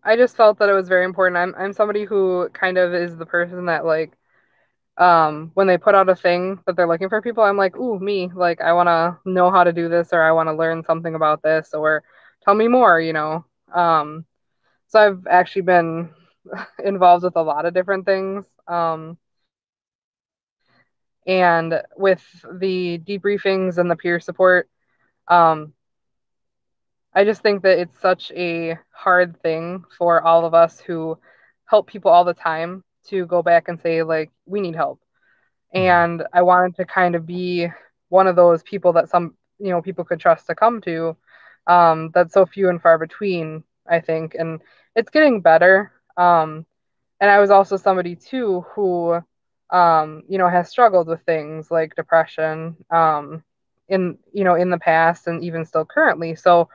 I just felt that it was very important. I'm somebody who kind of is the person that like when they put out a thing that they're looking for people, I'm like, ooh, me, like I want to know how to do this or I want to learn something about this or tell me more. Um, so I've actually been involved with a lot of different things. And with the debriefings and the peer support, um, I just think that it's such a hard thing for all of us who help people all the time to go back and say, like, we need help. Mhm. And I wanted to kind of be one of those people that some people could trust to come to. That's so few and far between, I think. And it's getting better. And I was also somebody too who, has struggled with things like depression, in the past and even still currently. So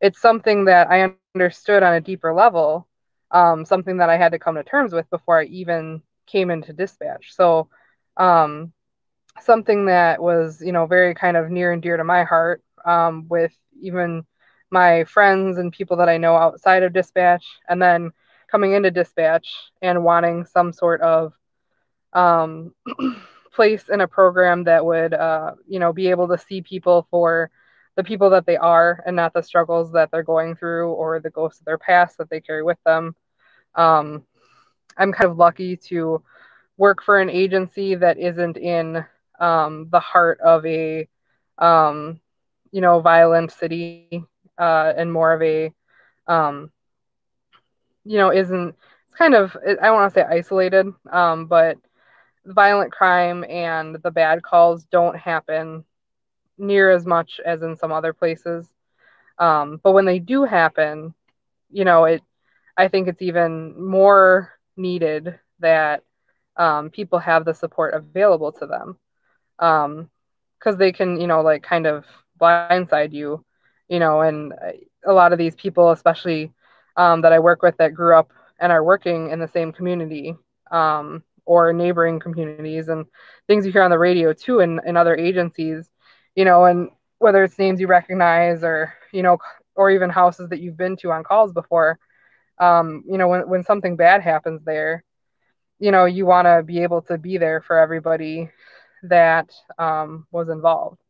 it's something that I understood on a deeper level, something that I had to come to terms with before I even came into dispatch. So, um, something that was, very kind of near and dear to my heart, with even my friends and people that I know outside of dispatch, and then coming into dispatch and wanting some sort of um, place in a program that would, be able to see people for the people that they are and not the struggles that they're going through or the ghosts of their past that they carry with them. Um, I'm kind of lucky to work for an agency that isn't in the heart of a, um, violent city, and more of a, um, isn't, it's kind of, I don't want to say isolated, but violent crime and the bad calls don't happen near as much as in some other places. But when they do happen, it I think it's even more needed that people have the support available to them, because they can, like kind of blindside you, and a lot of these people, especially that I work with that grew up and are working in the same community, or neighboring communities and things you hear on the radio too in other agencies, and whether it's names you recognize or, or even houses that you've been to on calls before, when something bad happens there, you want to be able to be there for everybody that was involved.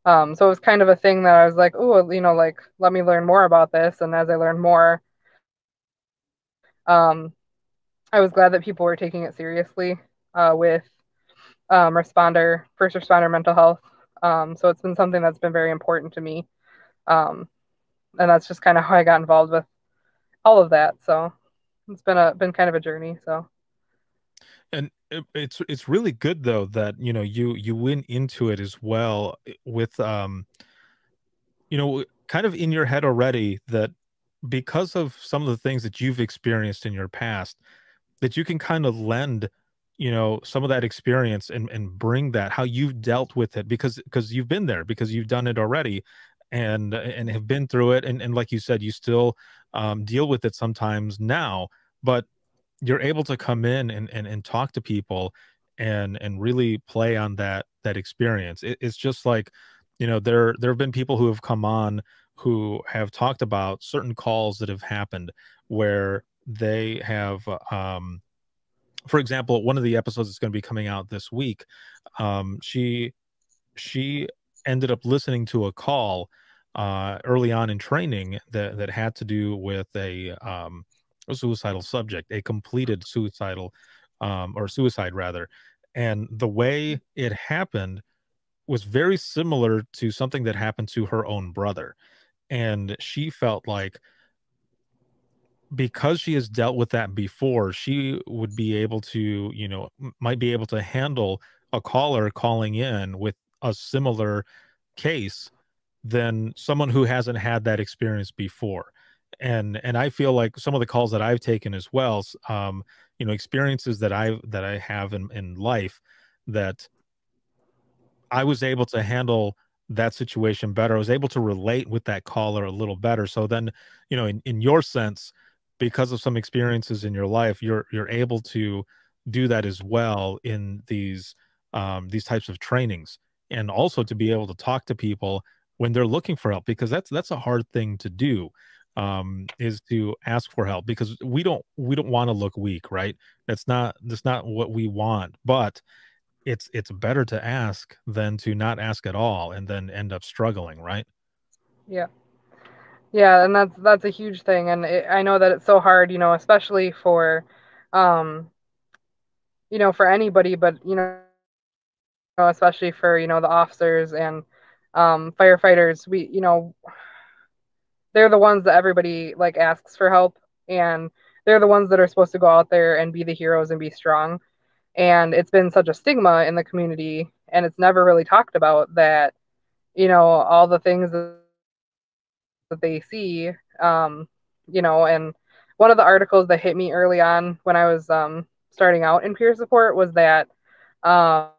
So it was kind of a thing that I was like, oh, like let me learn more about this. And as I learned more, um, I was glad that people were taking it seriously, with first responder mental health. So it's been something that's been very important to me. Um, and that's just kind of how I got involved with all of that. So it's been kind of a journey. So And it's really good though that you went into it as well with kind of in your head already that because of some of the things that you've experienced in your past, that you can kind of lend, some of that experience and bring that how you've dealt with it because you've been there, because you've done it already and have been through it. And like you said, you still deal with it sometimes now, but you're able to come in and talk to people and really play on that experience. It's just like, there have been people who have come on who have talked about certain calls that have happened where they have for example, one of the episodes that's going to be coming out this week, she ended up listening to a call early on in training that had to do with a suicidal subject, a completed suicidal or suicide rather, and the way it happened was very similar to something that happened to her own brother, and she felt like because she has dealt with that before, she would be able to, might be able to handle a caller calling in with a similar case than someone who hasn't had that experience before. And I feel like some of the calls that I've taken as well, experiences that I have in life that I was able to handle that situation better. I was able to relate with that caller a little better. So then, in your sense, because of some experiences in your life, you're able to do that as well in these types of trainings, and also to be able to talk to people when they're looking for help, because that's a hard thing to do, is to ask for help, because we don't want to look weak, right? That's not what we want, but it's better to ask than to not ask at all and then end up struggling, right? yeah, yeah, and that's a huge thing, and I know that it's so hard, especially um, for anybody, but especially for the officers and firefighters. They're the ones that everybody like asks for help, and they're the ones that are supposed to go out there and be the heroes and be strong. And it's been such a stigma in the community, and it's never really talked about that all the things that they see. um and one of the articles that hit me early on when I was starting out in peer support was that um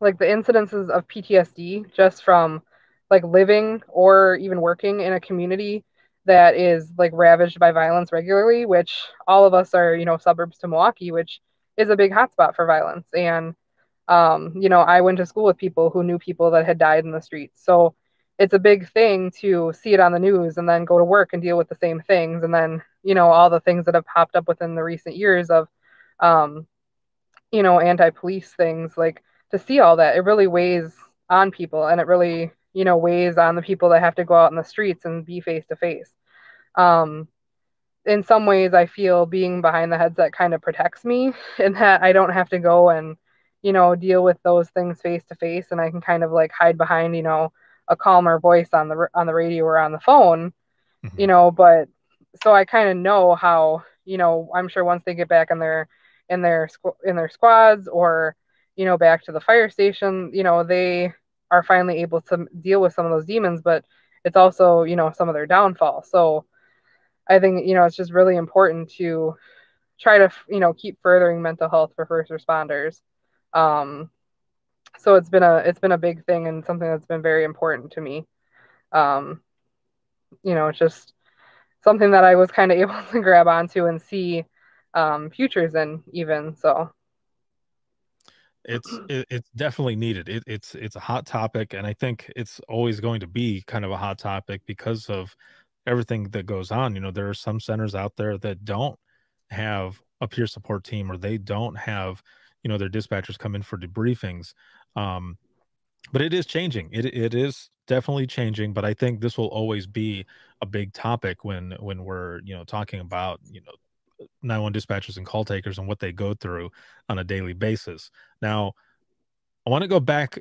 like the incidences of PTSD just from like living or even working in a community that is like ravaged by violence regularly, which all of us are, suburbs to Milwaukee, which is a big hotspot for violence. And I went to school with people who knew people that had died in the streets. So it's a big thing to see it on the news and then go to work and deal with the same things. And then, all the things that have popped up within the recent years of um, anti-police things, like to see all that, it really weighs on people, and it really, weighs on the people that have to go out in the streets and be face to face. Um, in some ways, I feel being behind the headset kind of protects me in that I don't have to go and, deal with those things face to face, and I can kind of like hide behind, a calmer voice on the radio or on the phone, Hmm. but so I kind of know how, I'm sure once they get back in their squads, or back to the fire station, they are finally able to deal with some of those demons, but it's also, some of their downfall. So I think, it's just really important to try to, keep furthering mental health for first responders. um so it's been a big thing and something that's been very important to me. um it's just something that I was kind of able to grab onto and see futures in, even so. It's definitely needed. It's a hot topic, and I think it's always going to be kind of a hot topic because of everything that goes on. There are some centers out there that don't have a peer support team, or they don't have, their dispatchers come in for debriefings. Um, but it is changing. It is definitely changing, but I think this will always be a big topic when we're, talking about, 911 dispatchers and call takers and what they go through on a daily basis. Now, I want to go back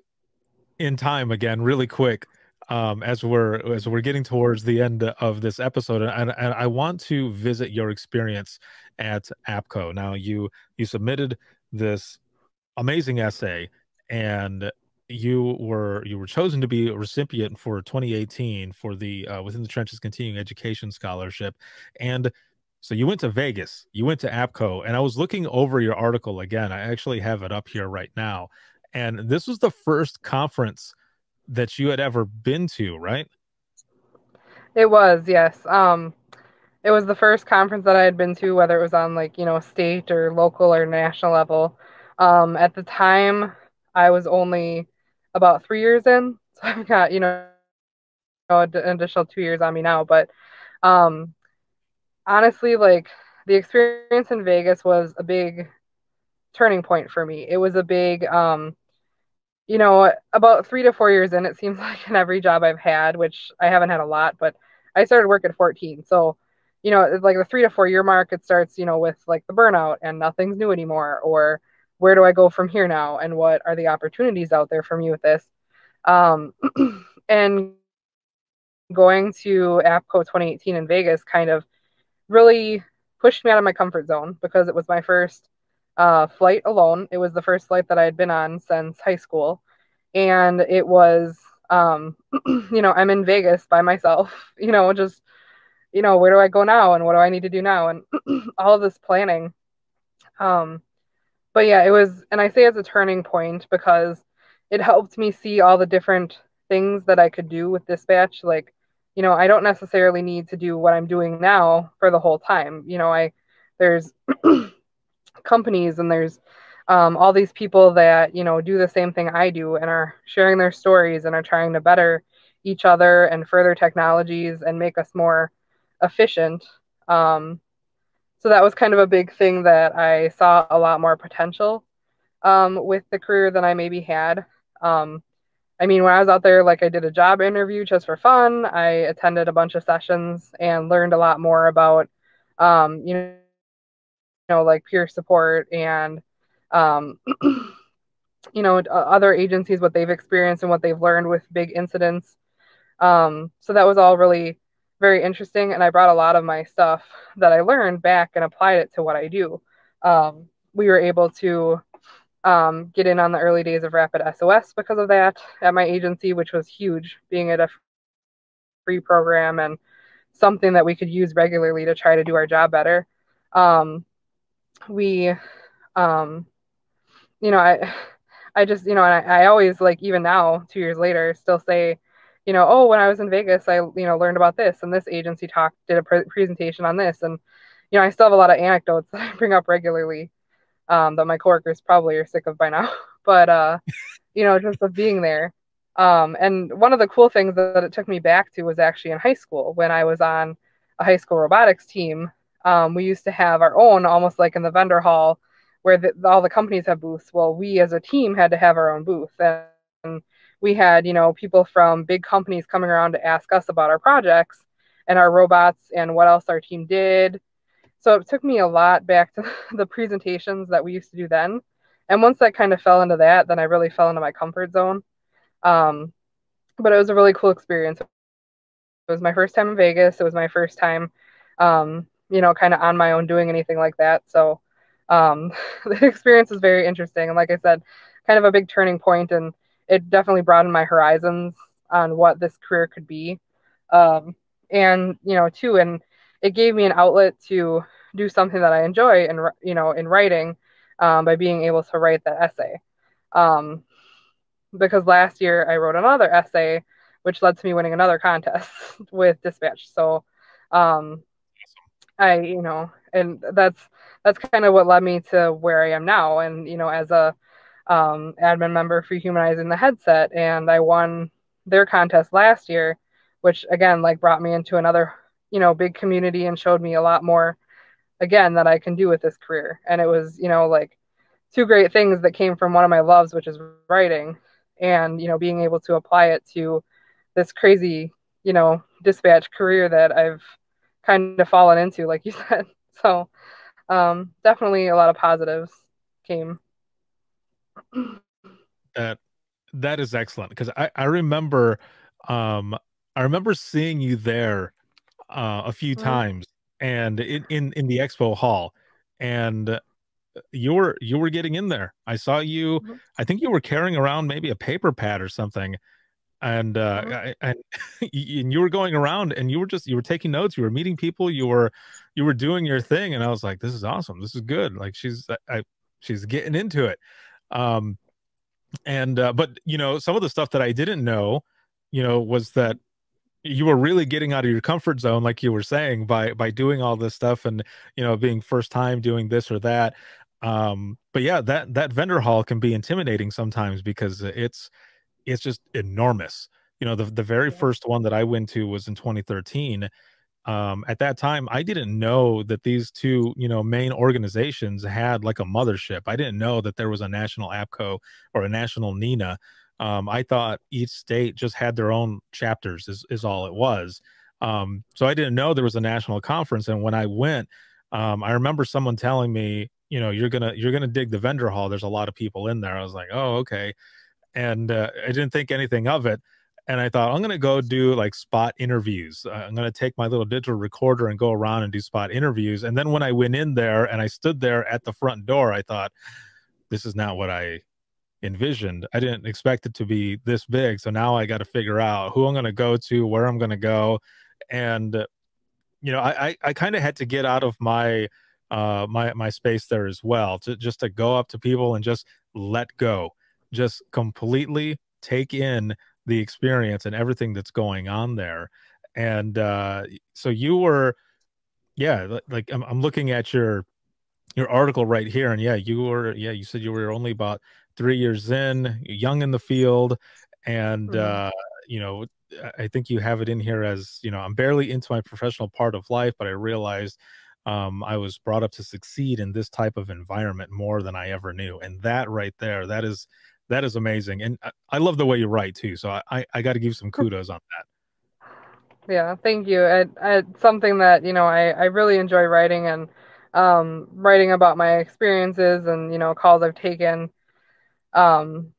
in time again really quick, as we're getting towards the end of this episode, and I want to visit your experience at APCO. Now, you submitted this amazing essay, and you were chosen to be a recipient for 2018 for the Within the Trenches Continuing Education Scholarship. And so you went to Vegas, you went to APCO, and I was looking over your article again. I actually have it up here right now. And this was the first conference that you had ever been to, right? It was, yes. It was the first conference that I had been to, whether it was on like, state or local or national level. At the time, I was only about 3 years in, so I've got, an additional 2 years on me now. But um, honestly, like the experience in Vegas was a big turning point for me. It was a big, about 3 to 4 years in, it seems like in every job I've had, which I haven't had a lot, but I started work at 14. So, like the 3 to 4 year mark, it starts, with like the burnout and nothing's new anymore, or where do I go from here now? And what are the opportunities out there for me with this? Um, and going to APCO 2018 in Vegas kind of really pushed me out of my comfort zone because it was my first flight alone. It was the first flight that I had been on since high school. And it was, I'm in Vegas by myself, just, where do I go now? And what do I need to do now? And all of this planning. Um, but yeah, it was, and I say it's a turning point because it helped me see all the different things that I could do with dispatch. Like, I don't necessarily need to do what I'm doing now for the whole time. There's companies and there's all these people that, do the same thing I do and are sharing their stories and are trying to better each other and further technologies and make us more efficient. Um, so that was kind of a big thing that I saw a lot more potential with the career than I maybe had. Um, I mean, when I was out there, like I did a job interview just for fun. I attended a bunch of sessions and learned a lot more about, um, you like peer support and, um, other agencies, what they've experienced and what they've learned with big incidents. So that was all really very interesting. And I brought a lot of my stuff that I learned back and applied it to what I do. We were able to get in on the early days of Rapid SOS because of that at my agency, which was huge, being at a free program and something that we could use regularly to try to do our job better. We, um, I just, and I always like, even now, 2 years later, still say, oh, when I was in Vegas, I, learned about this and this agency did a presentation on this. And, I still have a lot of anecdotes that I bring up regularly that my coworkers probably are sick of by now. But, just of being there. And one of the cool things that it took me back to was actually in high school when I was on a high school robotics team. We used to have our own, almost like in the vendor hall, where all the companies have booths. Well, we as a team had to have our own booth, and we had, people from big companies coming around to ask us about our projects and our robots and what else our team did. So it took me a lot back to the presentations that we used to do then. And once I kind of fell into that, then I really fell into my comfort zone. Um, but it was a really cool experience. It was my first time in Vegas. It was my first time, kind of on my own doing anything like that. So the experience was very interesting. And like I said, kind of a big turning point, and it definitely broadened my horizons on what this career could be. And, too, and it gave me an outlet to do something that I enjoy and, in writing by being able to write that essay. Um, because last year I wrote another essay, which led to me winning another contest with Dispatch. So, um, and that's kind of what led me to where I am now. And, as a admin member for Humanizing the Headset, and I won their contest last year, which again, like brought me into another, big community and showed me a lot more again that I can do with this career. And it was, like two great things that came from one of my loves, which is writing, and being able to apply it to this crazy, dispatch career that I've kind of fallen into, like you said. So Definitely a lot of positives came. That that is excellent because um I remember seeing you there a few Mhm. times and in the expo hall, and you were getting in there. I saw you. Mhm. I think you were carrying around maybe a paper pad or something, and Mhm. and and you were going around and you were taking notes. You were meeting people. You were doing your thing, and I was like, this is awesome. This is good. Like she's getting into it. Um, and but you know, some of the stuff that I didn't know, you know, was that you were really getting out of your comfort zone, like you were saying, by doing all this stuff, and you know, being first time doing this or that. But yeah, that vendor hall can be intimidating sometimes because it's just enormous. You know, the very Yeah. first one that I went to was in 2013. At that time I didn't know that these two, you know, main organizations had like a mothership. I didn't know that there was a national APCO or a national NINA. I thought each state just had their own chapters is all it was. So I didn't know there was a national conference, and when I went, I remember someone telling me, you know, you're gonna dig the vendor hall, there's a lot of people in there. I was like, oh, okay. And I didn't think anything of it. And I thought, I'm going to go do like spot interviews. I'm going to take my little digital recorder and go around and do spot interviews. And then when I went in there and I stood there at the front door, I thought, this is not what I envisioned. I didn't expect it to be this big. So now I got to figure out who I'm going to go to, where I'm going to go. And you know, I kind of had to get out of my my space there as well, to just to go up to people and just let go, just completely take in the experience and everything that's going on there. And so you were, yeah, like I'm looking at your article right here, and yeah, you were, yeah, you said you were only about 3 years in, young in the field, and Mhm. you know, I think you have it in here as, you know, I'm barely into my professional part of life, but I realized I was brought up to succeed in this type of environment more than I ever knew, and that right there, that is amazing, and I love the way you write too. So I got to give some kudos on that. Yeah, thank you. It's something that, I really enjoy writing and writing about my experiences and, calls I've taken. Um,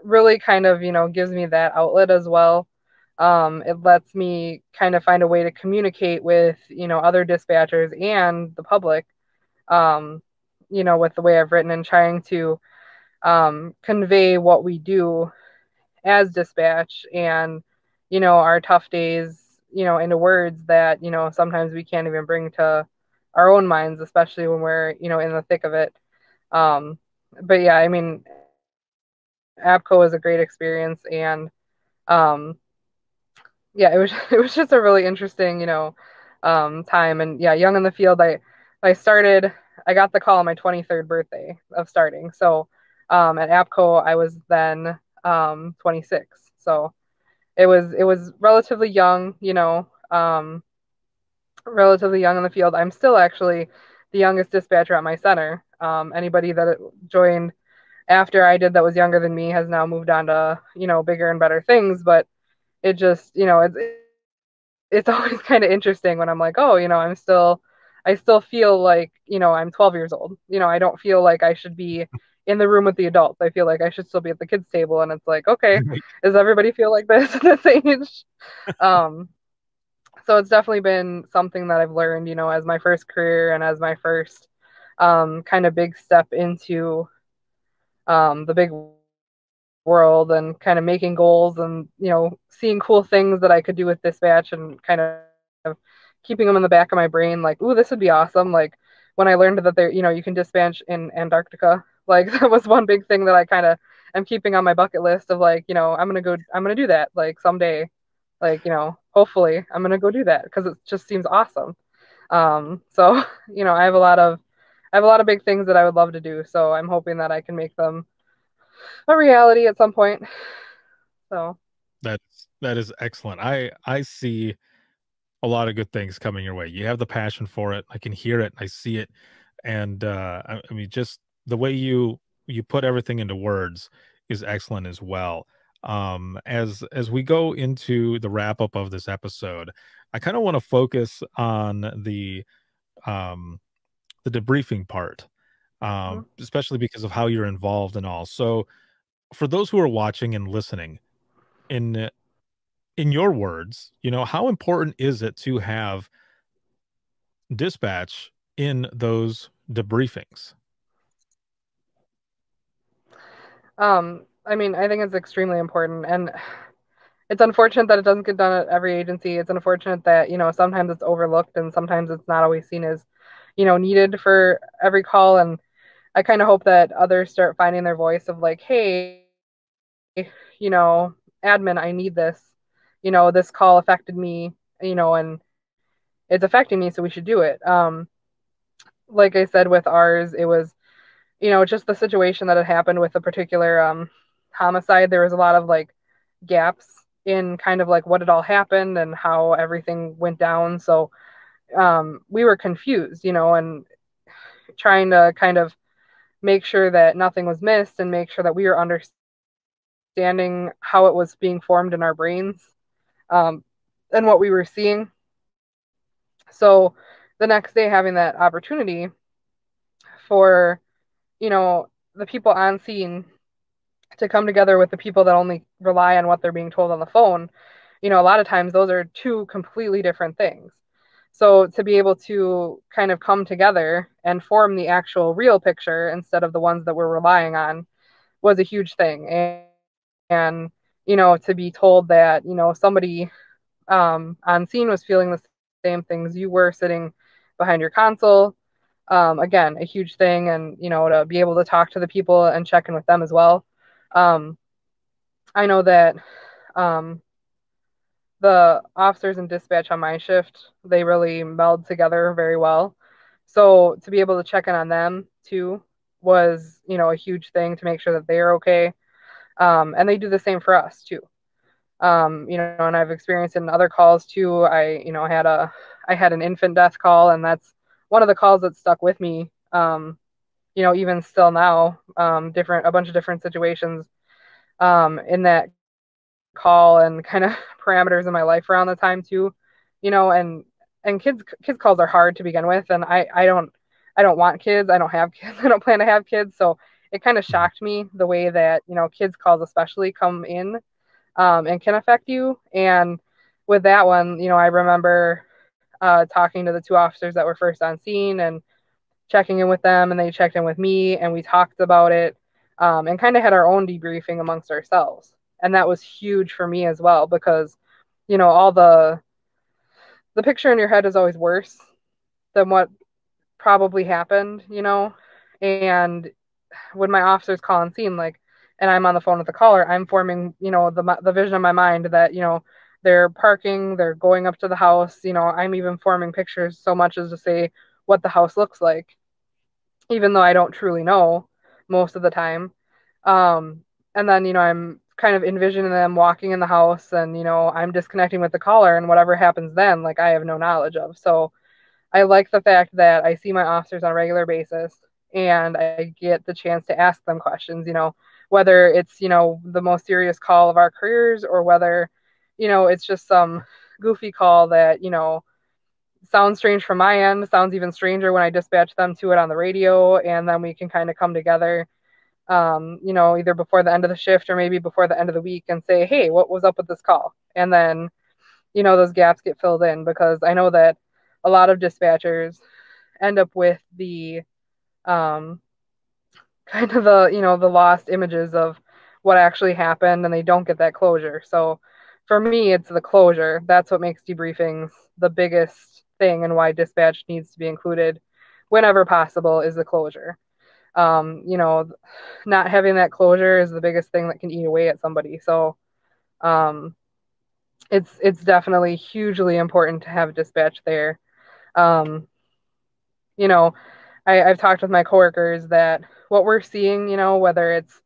really kind of, gives me that outlet as well. It lets me kind of find a way to communicate with, other dispatchers and the public, um, with the way I've written and trying to convey what we do as dispatch and, our tough days, into words that, sometimes we can't even bring to our own minds, especially when we're, in the thick of it. Um, but yeah, I mean, APCO was a great experience, and um, yeah, it was it was just a really interesting, time. And yeah, young in the field. I started. I got the call on my 23rd birthday of starting. So at APCO, I was then 26. So it was relatively young, relatively young in the field. I'm still actually the youngest dispatcher at my center. Anybody that joined after I did that was younger than me has now moved on to, bigger and better things. But it just, it's always kind of interesting when I'm like, oh, I still feel like, I'm 12 years old. I don't feel like I should be in the room with the adults. I feel like I should still be at the kids' table. And it's like, okay, does everybody feel like this at this age? Um, so it's definitely been something that I've learned, as my first career and as my first kind of big step into the big world and kind of making goals and, seeing cool things that I could do with dispatch and kind of keeping them in the back of my brain, like, ooh, this would be awesome. Like when I learned that there, you can dispatch in Antarctica, like that was one big thing that I kind of am keeping on my bucket list of like, I'm gonna do that like someday, like, hopefully I'm gonna go do that because it just seems awesome. So I have a lot of big things that I would love to do. So I'm hoping that I can make them a reality at some point. So That is excellent. I see a lot of good things coming your way. You have the passion for it. I can hear it. I see it. And I mean, just the way you put everything into words is excellent as well. As we go into the wrap up of this episode, I kind of want to focus on the the debriefing part, Mhm. especially because of how you're involved and all. So, for those who are watching and listening, in in your words, how important is it to have dispatch in those debriefings? I mean, I think it's extremely important, and it's unfortunate that it doesn't get done at every agency. It's unfortunate that, sometimes it's overlooked and sometimes it's not always seen as, needed for every call. And I kind of hope that others start finding their voice of like, hey, you know, admin, I need this. This call affected me, and it's affecting me, so we should do it. Like I said, with ours, it was, just the situation that had happened with a particular homicide. There was a lot of like gaps in kind of like what had all happened and how everything went down. So we were confused, and trying to kind of make sure that nothing was missed and make sure that we were understanding how it was being formed in our brains, um, and what we were seeing. So the next day, having that opportunity for, the people on scene to come together with the people that only rely on what they're being told on the phone, a lot of times those are two completely different things. So to be able to kind of come together and form the actual real picture instead of the ones that we're relying on was a huge thing. And to be told that, somebody on scene was feeling the same things you were sitting behind your console. Again, a huge thing. And, to be able to talk to the people and check in with them as well. Um, I know that um, the officers in dispatch on my shift, they really meld together very well. So to be able to check in on them too was, a huge thing to make sure that they're okay. And they do the same for us too. And I've experienced it in other calls too. I had an infant death call, and that's one of the calls that stuck with me. Even still now, a bunch of different situations in that call and kind of parameters in my life around the time too, and kids calls are hard to begin with, and I don't want kids. I don't have kids. I don't plan to have kids. So it kind of Mhm. shocked me the way that, kids calls especially come in, and can affect you. And with that one, I remember talking to the two officers that were first on scene and checking in with them, and they checked in with me, and we talked about it, and kind of had our own debriefing amongst ourselves. And that was huge for me as well because, all the picture in your head is always worse than what probably happened, and when my officers call on scene, like, and I'm on the phone with the caller, I'm forming, the vision of my mind that, they're parking, they're going up to the house, I'm even forming pictures so much as to say what the house looks like, even though I don't truly know most of the time. Um, and then, I'm kind of envisioning them walking in the house, and, I'm disconnecting with the caller, and whatever happens then, like, I have no knowledge of. So I like the fact that I see my officers on a regular basis and I get the chance to ask them questions, whether it's, the most serious call of our careers or whether, it's just some goofy call that, sounds strange from my end, sounds even stranger when I dispatch them to it on the radio, and then we can kind of come together, either before the end of the shift or maybe before the end of the week and say, hey, what was up with this call? And then, those gaps get filled in because I know that a lot of dispatchers end up with the um, kind of the lost images of what actually happened, and they don't get that closure. So for me, it's the closure. That's what makes debriefings the biggest thing, and why dispatch needs to be included whenever possible is the closure. Um, you know, Not having that closure is the biggest thing that can eat away at somebody. So um, it's definitely hugely important to have dispatch there. Um, you know, I've talked with my coworkers that what we're seeing, whether it's,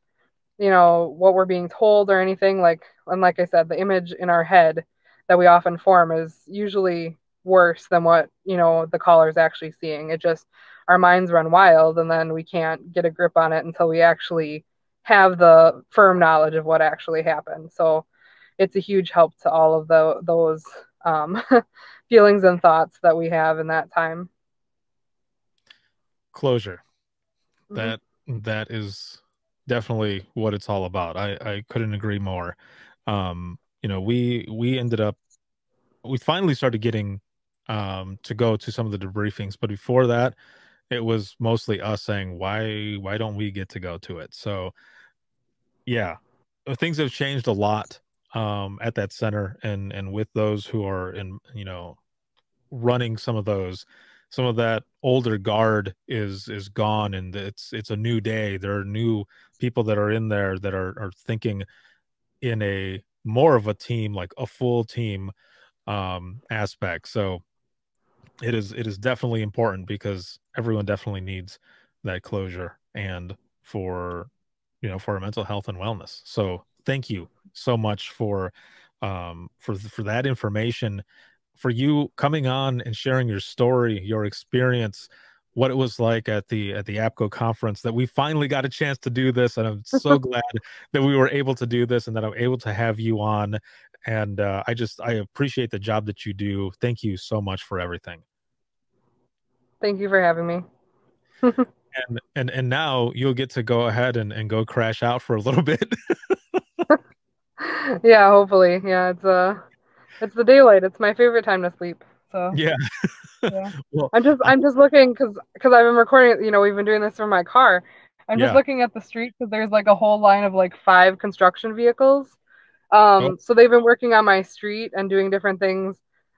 what we're being told or anything, like, and like I said, the image in our head that we often form is usually worse than what, the caller is actually seeing. It just, our minds run wild, and then we can't get a grip on it until we actually have the firm knowledge of what actually happened. So it's a huge help to all of those um, feelings and thoughts that we have in that time. Closure. Hmm. That is definitely what it's all about. I couldn't agree more. We ended up we finally started getting to go to some of the debriefings, but before that, it was mostly us saying why don't we get to go to it? So yeah, things have changed a lot at that center, and with those who are in running some of that older guard is gone, and it's a new day. There are new people that are in there that are thinking in a more of a team, like a full team aspect. So it is definitely important because everyone definitely needs that closure, and for for our mental health and wellness. So thank you so much for that information, for you coming on and sharing your story, your experience, what it was like at the APCO conference, that we finally got a chance to do this. And I'm so glad that we were able to do this and that I'm able to have you on. And I appreciate the job that you do. Thank you so much for everything. Thank you for having me. And now you'll get to go ahead and go crash out for a little bit. Yeah, hopefully. Yeah, it's the daylight. It's my favorite time to sleep. So Yeah. yeah. Well, I'm just looking because I've been recording, we've been doing this from my car. I'm just yeah. looking at the street because there's like a whole line of like five construction vehicles. Oh, So they've been working on my street and doing different things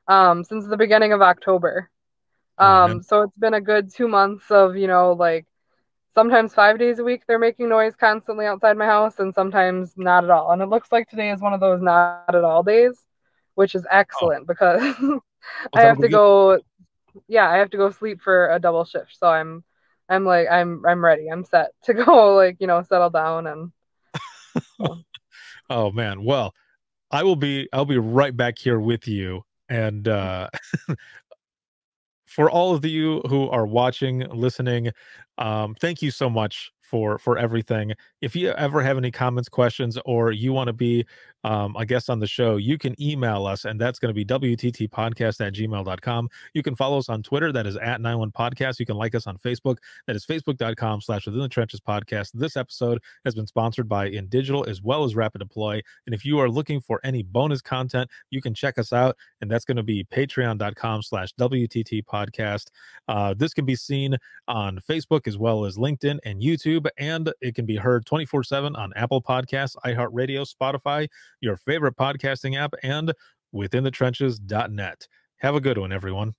since the beginning of October. oh man. So it's been a good 2 months of, like sometimes 5 days a week they're making noise constantly outside my house and sometimes not at all. And it looks like today is one of those not at all days, which is Oh, excellent because well, I that'll have be to good. go, yeah, I have to go sleep for a double shift. So I'm ready. I'm set to go settle down and so. Oh man. Well, I'll be right back here with you. And for all of you who are watching, listening, thank you so much for everything. If you ever have any comments, questions, or you want to be a guest on the show, you can email us, and that's going to be wttpodcast@gmail.com. You can follow us on Twitter, that is at 91 podcast. You can like us on Facebook, that is facebook.com/within the trenches podcast. This episode has been sponsored by In Digital as well as Rapid Deploy. And if you are looking for any bonus content, you can check us out, and that's going to be patreon.com/WTT podcast. This can be seen on Facebook as well as LinkedIn and YouTube, and it can be heard 24/7 on Apple Podcasts, iHeartRadio, Spotify, your favorite podcasting app, and withinthetrenches.net. Have a good one, everyone.